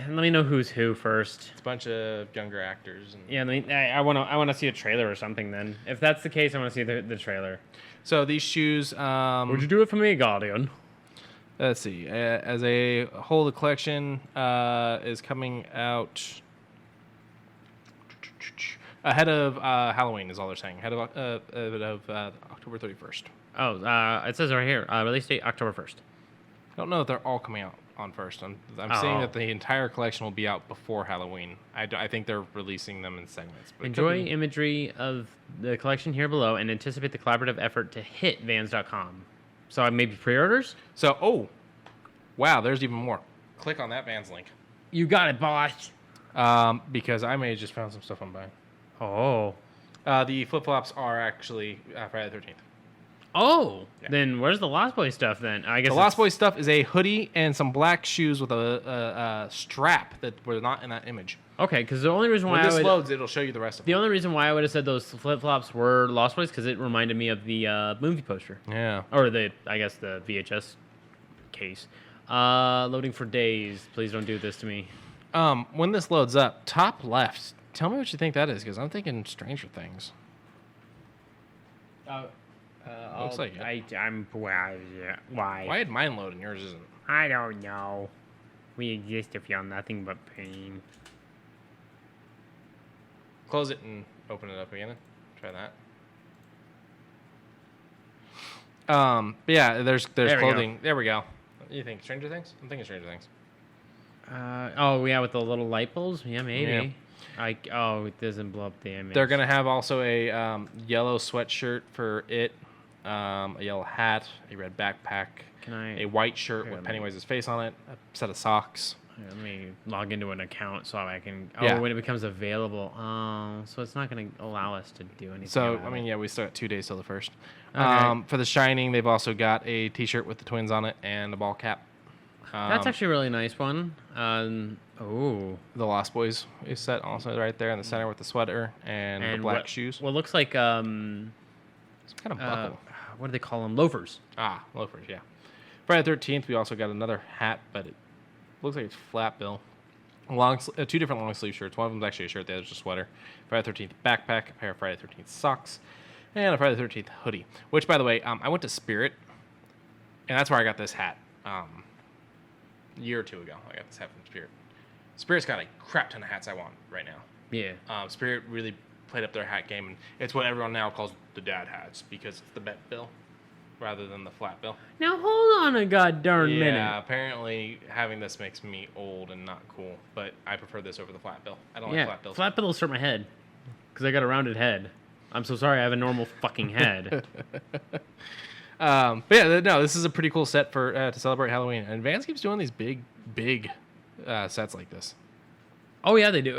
me know who's who first. It's a bunch of younger actors. And Yeah, I want to see a trailer or something. Then, if that's the case, I want to see the trailer. So these shoes. Would you do it for me, Guardian? Let's see. As a whole, the collection is coming out ahead of Halloween. Is all they're saying. Ahead of October 31st. Oh, it says right here, release date October 1st. I don't know if they're all coming out on first. I'm saying that the entire collection will be out before Halloween. I think they're releasing them in segments. But enjoy imagery of the collection here below and anticipate the collaborative effort to hit Vans.com. So maybe pre-orders? So, wow, there's even more. Click on that Vans link. You got it, boss. Because I may have just found some stuff I'm buying. Oh. The flip-flops are actually Friday the 13th. Oh, yeah. Then where's the Lost Boys stuff then? I guess the Lost Boys stuff is a hoodie and some black shoes with a strap that were not in that image. Okay, because the only reason why when this loads, it'll show you the rest of the them. only reason why I would have said those flip-flops were Lost Boys because it reminded me of the movie poster. Yeah. Or the VHS case. Loading for days. Please don't do this to me. When this loads up, top left, tell me what you think that is, because I'm thinking Stranger Things. Looks like it. Why? Why had mine load and yours isn't? I don't know. We exist if you're nothing but pain. Close it and open it up again. Try that. But yeah, there's clothing. There we go. What do you think? Stranger Things? I'm thinking Stranger Things. With the little light bulbs? Yeah, maybe. Yeah. It doesn't blow up the image. They're gonna have also a yellow sweatshirt for it, a yellow hat, a red backpack, a white shirt with Pennywise's face on it, a set of socks. Let me log into an account so I can. Yeah. When it becomes available. So it's not going to allow us to do anything. So we still got 2 days till the 1st. Okay. For The Shining, they've also got a T-shirt with the twins on it and a ball cap. That's actually a really nice one. The Lost Boys is set also right there in the center with the sweater and the black shoes. Well, looks like some kind of buckle. What do they call them? Loafers. Loafers. Yeah. Friday the 13th, we also got another hat, but it looks like it's flat bill. Two different long sleeve shirts. One of them's actually a shirt. The other's a sweater. Friday the 13th backpack, a pair of Friday the 13th socks, and a Friday the 13th hoodie. Which, by the way, I went to Spirit, and that's where I got this hat. A year or two ago, I got this hat from Spirit. Spirit's got a crap ton of hats I want right now. Yeah. Spirit really played up their hat game, and it's what everyone now calls the dad hats because it's the bet bill. rather than the flat bill. Now hold on a goddamn Yeah, minute. apparently having this makes me old and not cool, but I prefer this over the flat bill. I don't like flat bills. Flat bills hurt my head because I got a rounded head. I'm so sorry. I have a normal fucking head. But yeah, no, this is a pretty cool set for to celebrate Halloween, and Vans keeps doing these big sets like this. Oh yeah, they do.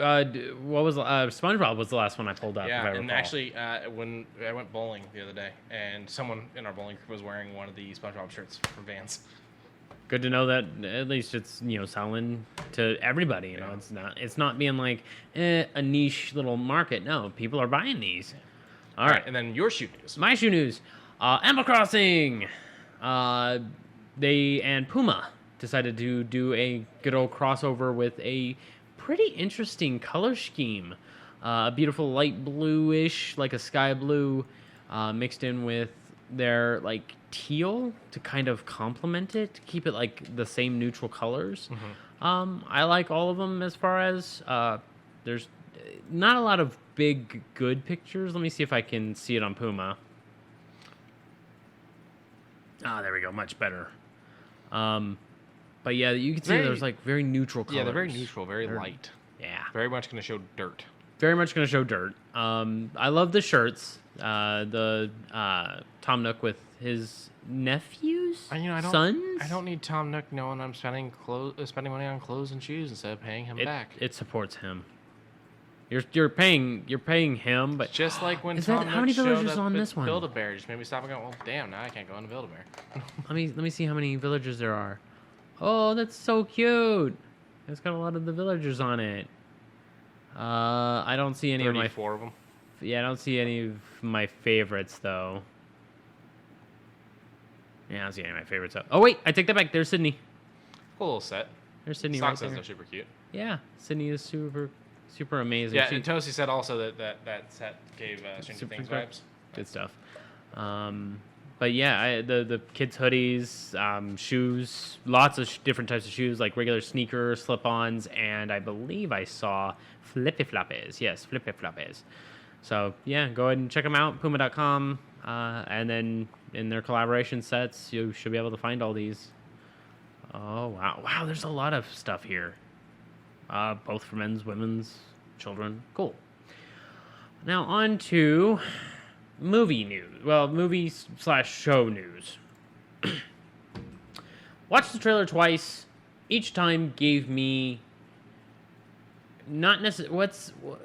What was SpongeBob was the last one I pulled up. if I Yeah, and recall. actually, when I went bowling the other day, and someone in our bowling group was wearing one of the SpongeBob shirts from Vans. Good to know that at least it's selling to everybody. You know, it's not being like a niche little market. No, people are buying these. All right, And then your shoe news. my shoe news. Animal Crossing. They and Puma decided to do a good old crossover with a pretty interesting color scheme. A beautiful light bluish, like a sky blue, mixed in with their like teal to kind of complement it, to keep it like the same neutral colors. I like all of them as far as there's not a lot of big good pictures. Let me see if I can see it on Puma. There we go, much better. But yeah, you can see there's like very neutral colors. Yeah, they're very neneutral, very light. Yeah, Very much going to show dirt. very much going to show dirt. I love the shirts. The Tom Nook with his nephews, sons. I don't need Tom Nook knowing I'm spending money on clothes and shoes instead of paying him back. It supports him. You're paying him, but Just like when Is Tom that- Nook how many showed villagers up on at this one? Build-A-Bear just made me stop and go, well, damn, now I can't go into Build-A-Bear. let me see how many villagers there are. Oh, that's so cute. It's got a lot of the villagers on it. I don't see any of my 34 of them. Yeah, I don't see any of my favorites though. Yeah, I don't see any of my favorites though. Oh wait, I take that back. There's Sydney. Cool little set. There's Sydney Stock right says there. they're super cute. Yeah, Sydney is super amazing. Yeah, She- and Toasty said also that set gave Stranger Super Things good. vibes. Good stuff. But yeah, the kids' hoodies, shoes, lots of different types of shoes, like regular sneakers, slip-ons, and I believe I saw flippy-floppies. Yes, flippy-floppies. So yeah, go ahead and check them out, Puma.com, and then in their collaboration sets, you should be able to find all these. Oh wow, there's a lot of stuff here, both for men's, women's, children. Cool. Now on to movie news. Well, movie/show news. Watched the trailer twice. Each time gave me not necessarily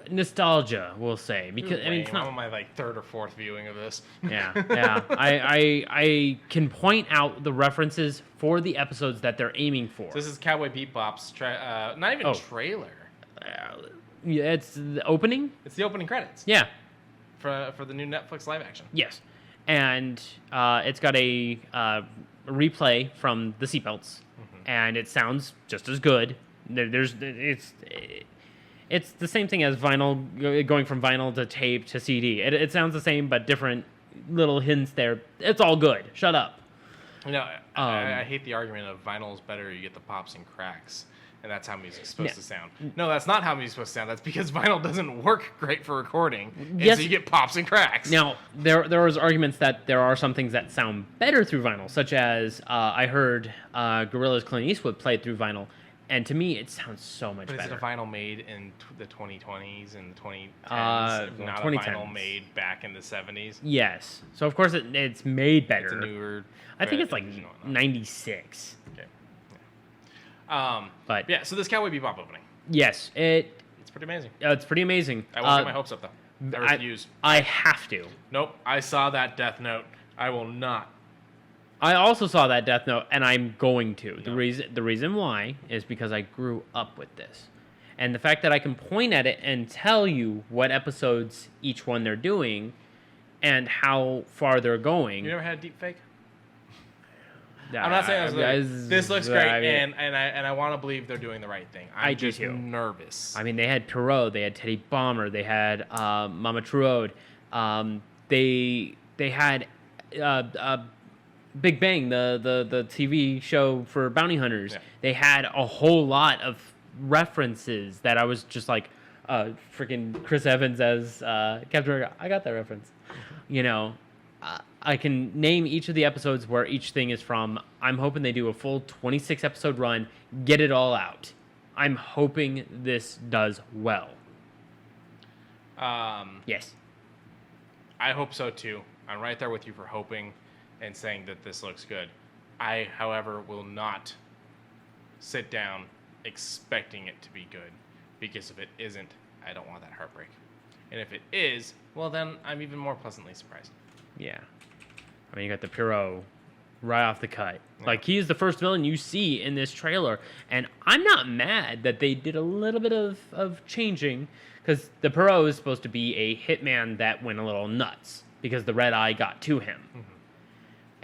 nostalgia, we'll say, because I mean it's I'm on not. my like third or fourth viewing of this. Yeah. I can point out the references for the episodes that they're aiming for. This is Cowboy Bebop's not even trailer. Yeah, it's the opening. It's the opening credits Yeah. for the new Netflix live action. Yes, and it's got a replay from the seatbelts, and it sounds just as good. It's the same thing as vinyl, going from vinyl to tape to CD. It sounds the same, but different little hints there. It's all good. Shut up. I hate the argument of vinyl is better. You get the pops and cracks. And that's how music's supposed to sound. No, that's not how music's supposed to sound. That's because vinyl doesn't work great for recording. And Yes. so you get pops and cracks. Now, there was arguments that there are some things that sound better through vinyl, such as I heard Gorillaz Clint Eastwood played through vinyl, and to me, it sounds so much But better. is it a vinyl made in the 2020s and the 2010s, not 2010s. a vinyl made back in the 70s? Yes. So, of course, it's made better. It's a newer... I think it's like version and whatnot. 96. Okay. Yeah. But yeah, so this Cowboy Bebop opening. yes, It's pretty amazing. it's pretty amazing. I won't get my hopes up, though. I refuse. I have to. Nope, I saw that Death Note. I will not. I also saw that Death Note, and I'm going to. No. The reason why is because I grew up with this. And the fact that I can point at it and tell you what episodes each one they're doing and how far they're going. You never had a deep fake? I'm not saying this looks great, and I want to believe they're doing the right thing. I'm do just too. nervous. I mean, they had Perot, they had Teddy Bomber, they had Mama Truode, they had Big Bang, the TV show for bounty hunters. Yeah. They had a whole lot of references that I was just like, freaking Chris Evans as Captain America. I got that reference. You know, I can name each of the episodes where each thing is from. I'm hoping they do a full 26 episode run, get it all out. I'm hoping this does well. Yes. I hope so too. I'm right there with you for hoping and saying that this looks good. I, however, will not sit down expecting it to be good, because if it isn't, I don't want that heartbreak. And if it is, well, then I'm even more pleasantly surprised. Yeah. I mean, you got the Pyro right off the cut. Yeah. Like, he is the first villain you see in this trailer. And I'm not mad that they did a little bit of changing, because the Pyro is supposed to be a hitman that went a little nuts because the red eye got to him. Mm-hmm.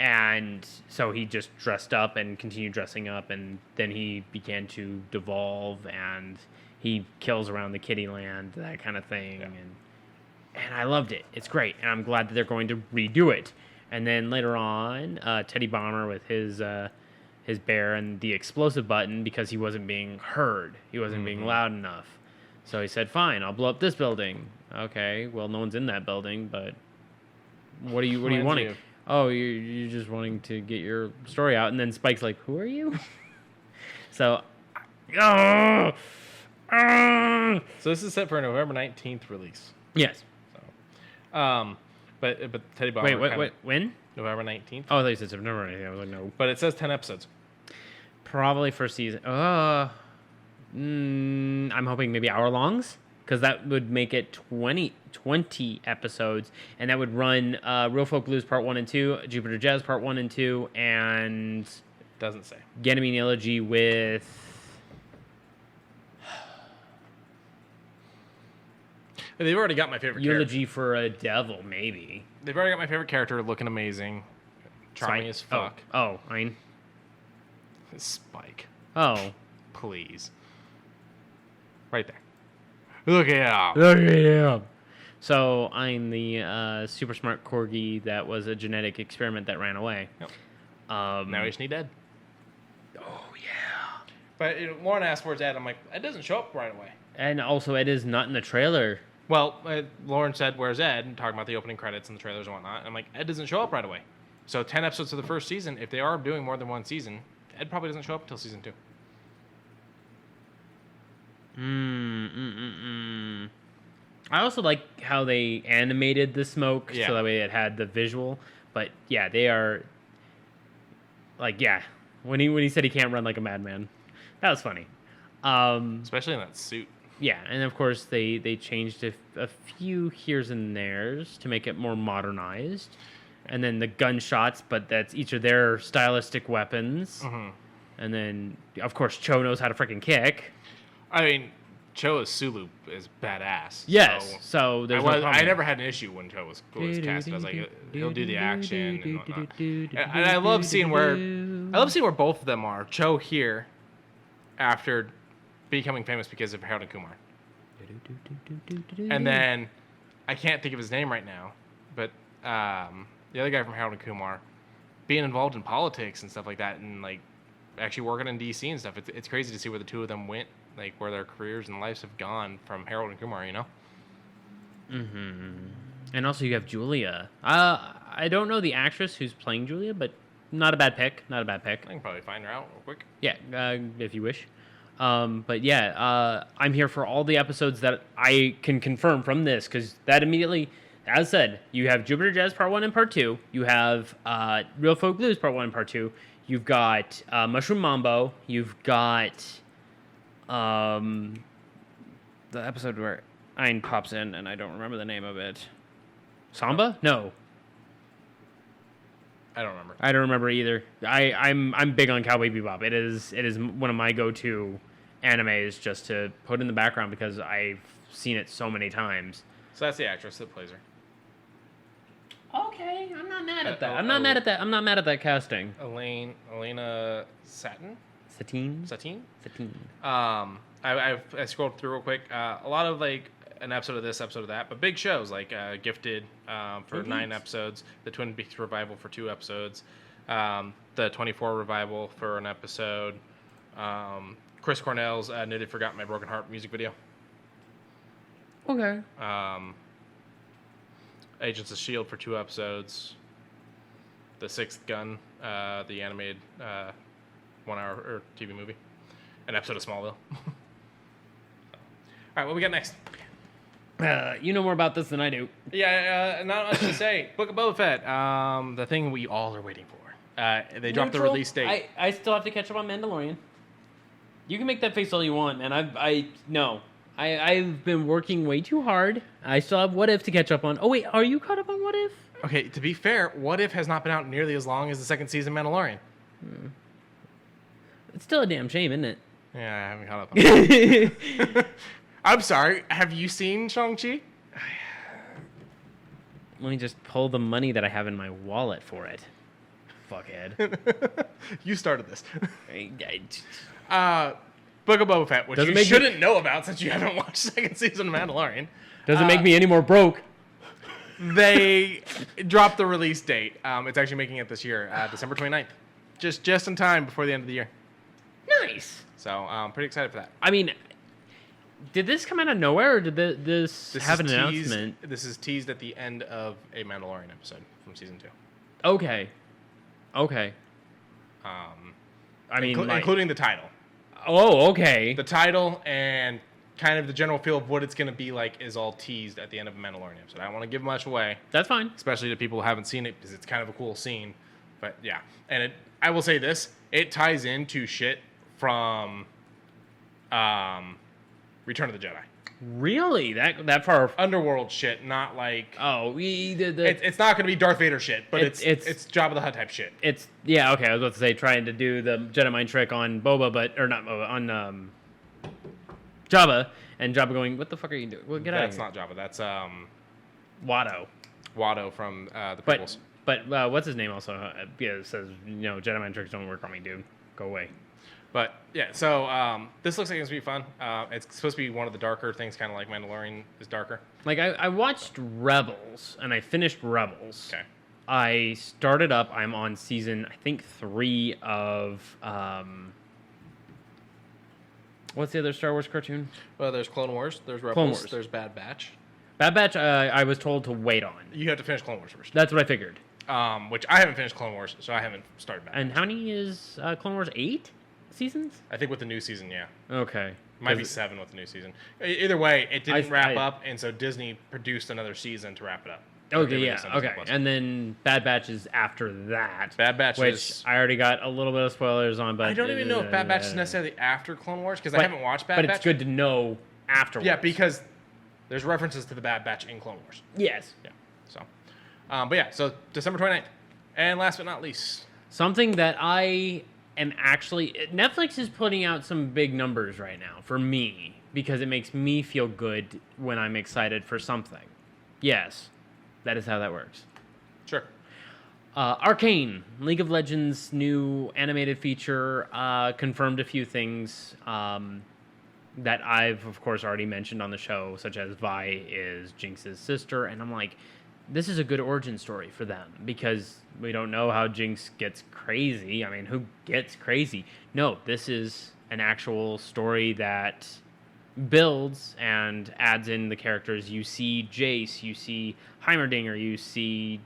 And so he just dressed up and continued dressing up, and then he began to devolve, and he kills around the kitty land, that kind of thing. Yeah. And I loved it. It's great, and I'm glad that they're going to redo it. And then later on, Teddy Bomber with his bear and the explosive button, because he wasn't being heard. He wasn't being loud enough. So he said, fine, I'll blow up this building. Okay, well, no one's in that building, but what are you wanting? Oh, you're just wanting to get your story out. And then Spike's like, who are you? So this is set for a November 19th release. Yes. So, but Teddy Bomber. Wait, when? November 19th. Oh, I thought you said September 19th. I was like, no. But it says 10 episodes. Probably first season. I'm hoping maybe hour-longs, because that would make it 20 episodes, and that would run Real Folk Blues Part 1 and 2, Jupiter Jazz Part 1 and 2, and... Doesn't say. Ganymede Elegy with... They've already got my favorite character. Eulogy for a Devil, maybe. They've already got my favorite character, looking amazing, charming as fuck. Oh, I mean... Spike. Oh. Please. Right there. Look at him. Look at him. So I'm the super smart corgi that was a genetic experiment that ran away. Yep. Now he's dead. Oh, yeah. But Lauren asked where's Ed. I'm like, Ed doesn't show up right away. And also, Ed is not in the trailer. Well, Lauren said, where's Ed? And talking about the opening credits and the trailers and whatnot. I'm like, Ed doesn't show up right away. So 10 episodes of the first season, if they are doing more than one season, Ed probably doesn't show up until season 2. I also like how they animated the smoke, so that way it had the visual. But yeah, they are like, yeah. When he said he can't run like a madman, that was funny. Especially in that suit. Yeah, and of course they changed a few here's and there's to make it more modernized, and then the gunshots, but that's each of their stylistic weapons. Mm-hmm. And then of course Cho knows how to freaking kick. I mean, Cho as Sulu is badass. Yes, so there's no problem. I never had an issue when Cho was casted. I was like, he'll do the action and whatnot. And I love seeing where both of them are. Cho here, after becoming famous because of Harold and Kumar, and then I can't think of his name right now, but the other guy from Harold and Kumar, being involved in politics and stuff like that, and like actually working in DC and stuff. It's crazy to see where the two of them went. Like, where their careers and lives have gone from Harold and Kumar, you know? Mm-hmm. And also you have Julia. I don't know the actress who's playing Julia, but not a bad pick. Not a bad pick. I can probably find her out real quick. Yeah, if you wish. But yeah, I'm here for all the episodes that I can confirm from this, because that immediately, as said, you have Jupiter Jazz Part 1 and Part 2. You have Real Folk Blues Part 1 and Part 2. You've got Mushroom Mambo. You've got... the episode where Ein pops in and I don't remember the name of it. Samba? No. I don't remember. I don't remember either. I'm big on Cowboy Bebop. It is one of my go-to animes just to put in the background because I've seen it so many times. So that's the actress that plays her. Okay, I'm not mad at that. I'm not mad at that casting. Elena Satin. Satine. I scrolled through real quick. A lot of like an episode of this, episode of that, but big shows like Gifted for 9 episodes, the Twin Peaks revival for 2 episodes, the 24 revival for an episode, Chris Cornell's Nearly Forgot My Broken Heart music video. Okay. Agents of S.H.I.E.L.D. for 2 episodes. The Sixth Gun, the animated 1 hour or TV movie, an episode of Smallville. All right, what we got next? You know more about this than I do. Yeah, not much to say. Book of Boba Fett, the thing we all are waiting for. They dropped the release date. I still have to catch up on Mandalorian. You can make that face all you want, man. I've been working way too hard. I still have What If to catch up on. Oh wait, are you caught up on What If? Okay, to be fair, What If has not been out nearly as long as the second season of Mandalorian. It's still a damn shame, isn't it? Yeah, I haven't caught up on it. I'm sorry. Have you seen Shang-Chi? Let me just pull the money that I have in my wallet for it. Fuckhead. You started this. I- Book of Boba Fett, which Doesn't you make shouldn't know about since you haven't watched the second season of Mandalorian. Doesn't make me any more broke. They dropped the release date. It's actually making it this year, December 29th. Just in time before the end of the year. Nice. So I'm pretty excited for that. I mean, did this come out of nowhere, or did this have an announcement? This is teased at the end of a Mandalorian episode from season 2. Okay. I mean, including the title. Oh, okay. The title and kind of the general feel of what it's going to be like is all teased at the end of a Mandalorian episode. I don't want to give much away. That's fine. Especially to people who haven't seen it because it's kind of a cool scene. But yeah. And I will say this. It ties into shit from Return of the Jedi. Really? That far? Underworld shit, not like... Oh, it's not going to be Darth Vader shit, but it's Jabba the Hutt type shit. Yeah, okay, I was about to say trying to do the Jedi mind trick on Boba, or not Boba, on Jabba, and Jabba going, what the fuck are you doing? Well, get out of here. That's not Jabba, that's Watto from the prequels. But what's his name also? Says, Jedi mind tricks don't work on me, dude. Go away. But yeah, so this looks like it's gonna be fun. It's supposed to be one of the darker things, kind of like Mandalorian is darker. Like I watched Rebels and I finished Rebels. Okay. I started up. I'm on season I think 3 of what's the other Star Wars cartoon? Well, there's Clone Wars, there's Rebels, Clone Wars. There's Bad Batch. Bad Batch. I was told to wait on. You have to finish Clone Wars first. That's what I figured. Which I haven't finished Clone Wars, so I haven't started Bad Batch. And how many is Clone Wars? 8 seasons? I think with the new season, yeah. Okay. Might be 7 with the new season. Either way, it didn't wrap up, and so Disney produced another season to wrap it up. Okay, yeah, okay. And then Bad Batch is after that. Bad Batch which I already got a little bit of spoilers on, but... I don't even know if Bad Batch is necessarily after Clone Wars, because I haven't watched Bad Batch. But it's good to know afterwards. Yeah, because there's references to the Bad Batch in Clone Wars. Yes. Yeah, so... but yeah, so December 29th. And last but not least... Something that I am actually... Netflix is putting out some big numbers right now for me, because it makes me feel good when I'm excited for something. Yes, that is how that works. Sure. Arcane, League of Legends' new animated feature, confirmed a few things that I've, of course, already mentioned on the show, such as Vi is Jinx's sister, and I'm like, this is a good origin story for them, because we don't know how Jinx gets crazy. I mean, who gets crazy? No, this is an actual story that builds and adds in the characters. You see Jace, you see Heimerdinger, you see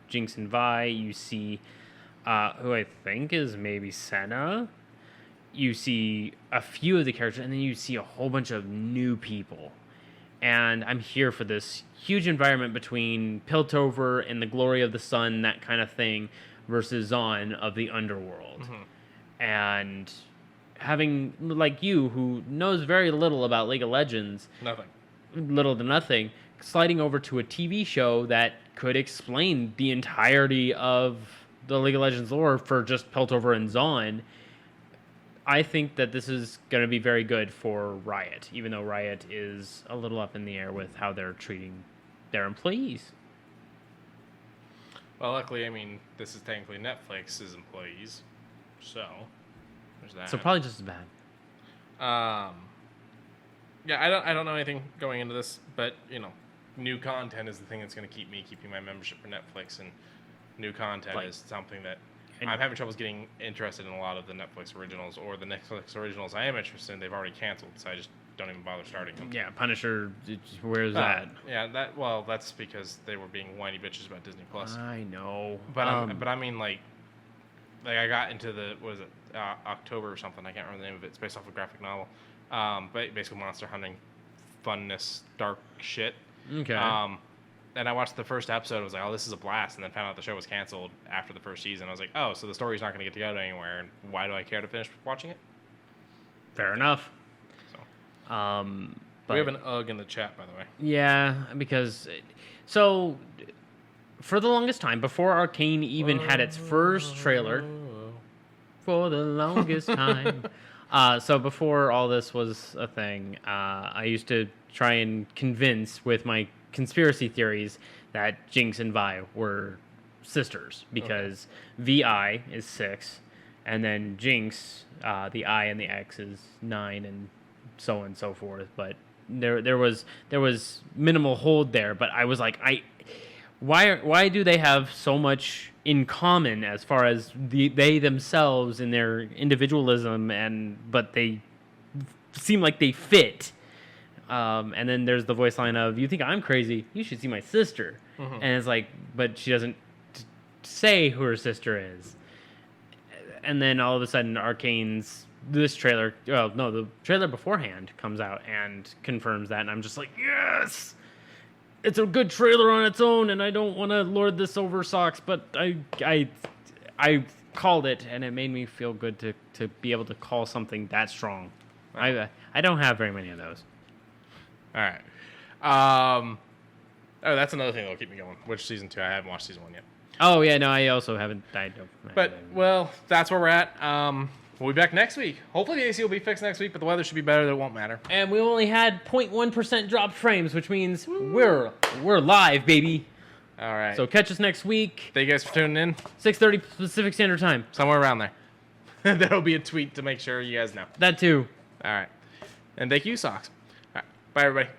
Jinx and Vi, you see who I think is maybe Senna. You see a few of the characters, and then you see a whole bunch of new people. And I'm here for this huge environment between Piltover and the Glory of the Sun, that kind of thing, versus Zon of the Underworld. Mm-hmm. And having, like you, who knows very little about League of Legends, little to nothing, sliding over to a TV show that could explain the entirety of the League of Legends lore for just Piltover and Zon, I think that this is going to be very good for Riot, even though Riot is a little up in the air with how they're treating their employees. Well, luckily, I mean, this is technically Netflix's employees, so there's that. So probably just as bad. Yeah, I don't know anything going into this, but new content is the thing that's going to keep me keeping my membership for Netflix, and new content is something that I'm having troubles getting interested in a lot of the Netflix originals, or the Netflix originals I am interested in. They've already canceled, so I just don't even bother starting them. Yeah, Punisher. Where's that? Yeah, that's because they were being whiny bitches about Disney Plus. I know, but I mean like I got into the October or something. I can't remember the name of it. It's based off a graphic novel. But basically monster hunting, funness, dark shit. Okay. And I watched the first episode. I was like, oh, this is a blast. And then found out the show was canceled after the first season. I was like, oh, so the story's not going to get to go anywhere. And why do I care to finish watching it? Fair enough. So, but, we have an UGG in the chat, by the way. Yeah, because so for the longest time, before Arcane even had its first trailer, for the longest time. So before all this was a thing, I used to try and convince with my conspiracy theories that Jinx and Vi were sisters, because VI is 6, and then Jinx, the I and the X is 9, and so on and so forth. But there was minimal hold there. But I was like, why do they have so much in common as far as they themselves and their individualism, but they seem like they fit. And then there's the voice line of, you think I'm crazy? You should see my sister. Mm-hmm. And it's like, but she doesn't say who her sister is. And then all of a sudden, the trailer beforehand comes out and confirms that. And I'm just like, yes! It's a good trailer on its own, and I don't want to lord this over socks, but I called it, and it made me feel good to be able to call something that strong. I don't have very many of those. All right. That's another thing that'll keep me going. Which season 2? I haven't watched season 1 yet. Oh yeah, no, I also haven't. Well, that's where we're at. We'll be back next week. Hopefully the AC will be fixed next week, but the weather should be better. That it won't matter. And we only had 0.1% dropped frames, which means we're live, baby. All right. So catch us next week. Thank you guys for tuning in. 6:30 Pacific Standard Time. Somewhere around there. That'll be a tweet to make sure you guys know. That too. All right. And thank you, Socks. All right. Bye, everybody.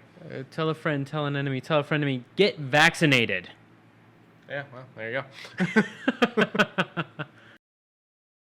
Tell a friend, tell an enemy, tell a friend to me. Get vaccinated. Yeah, well, there you go.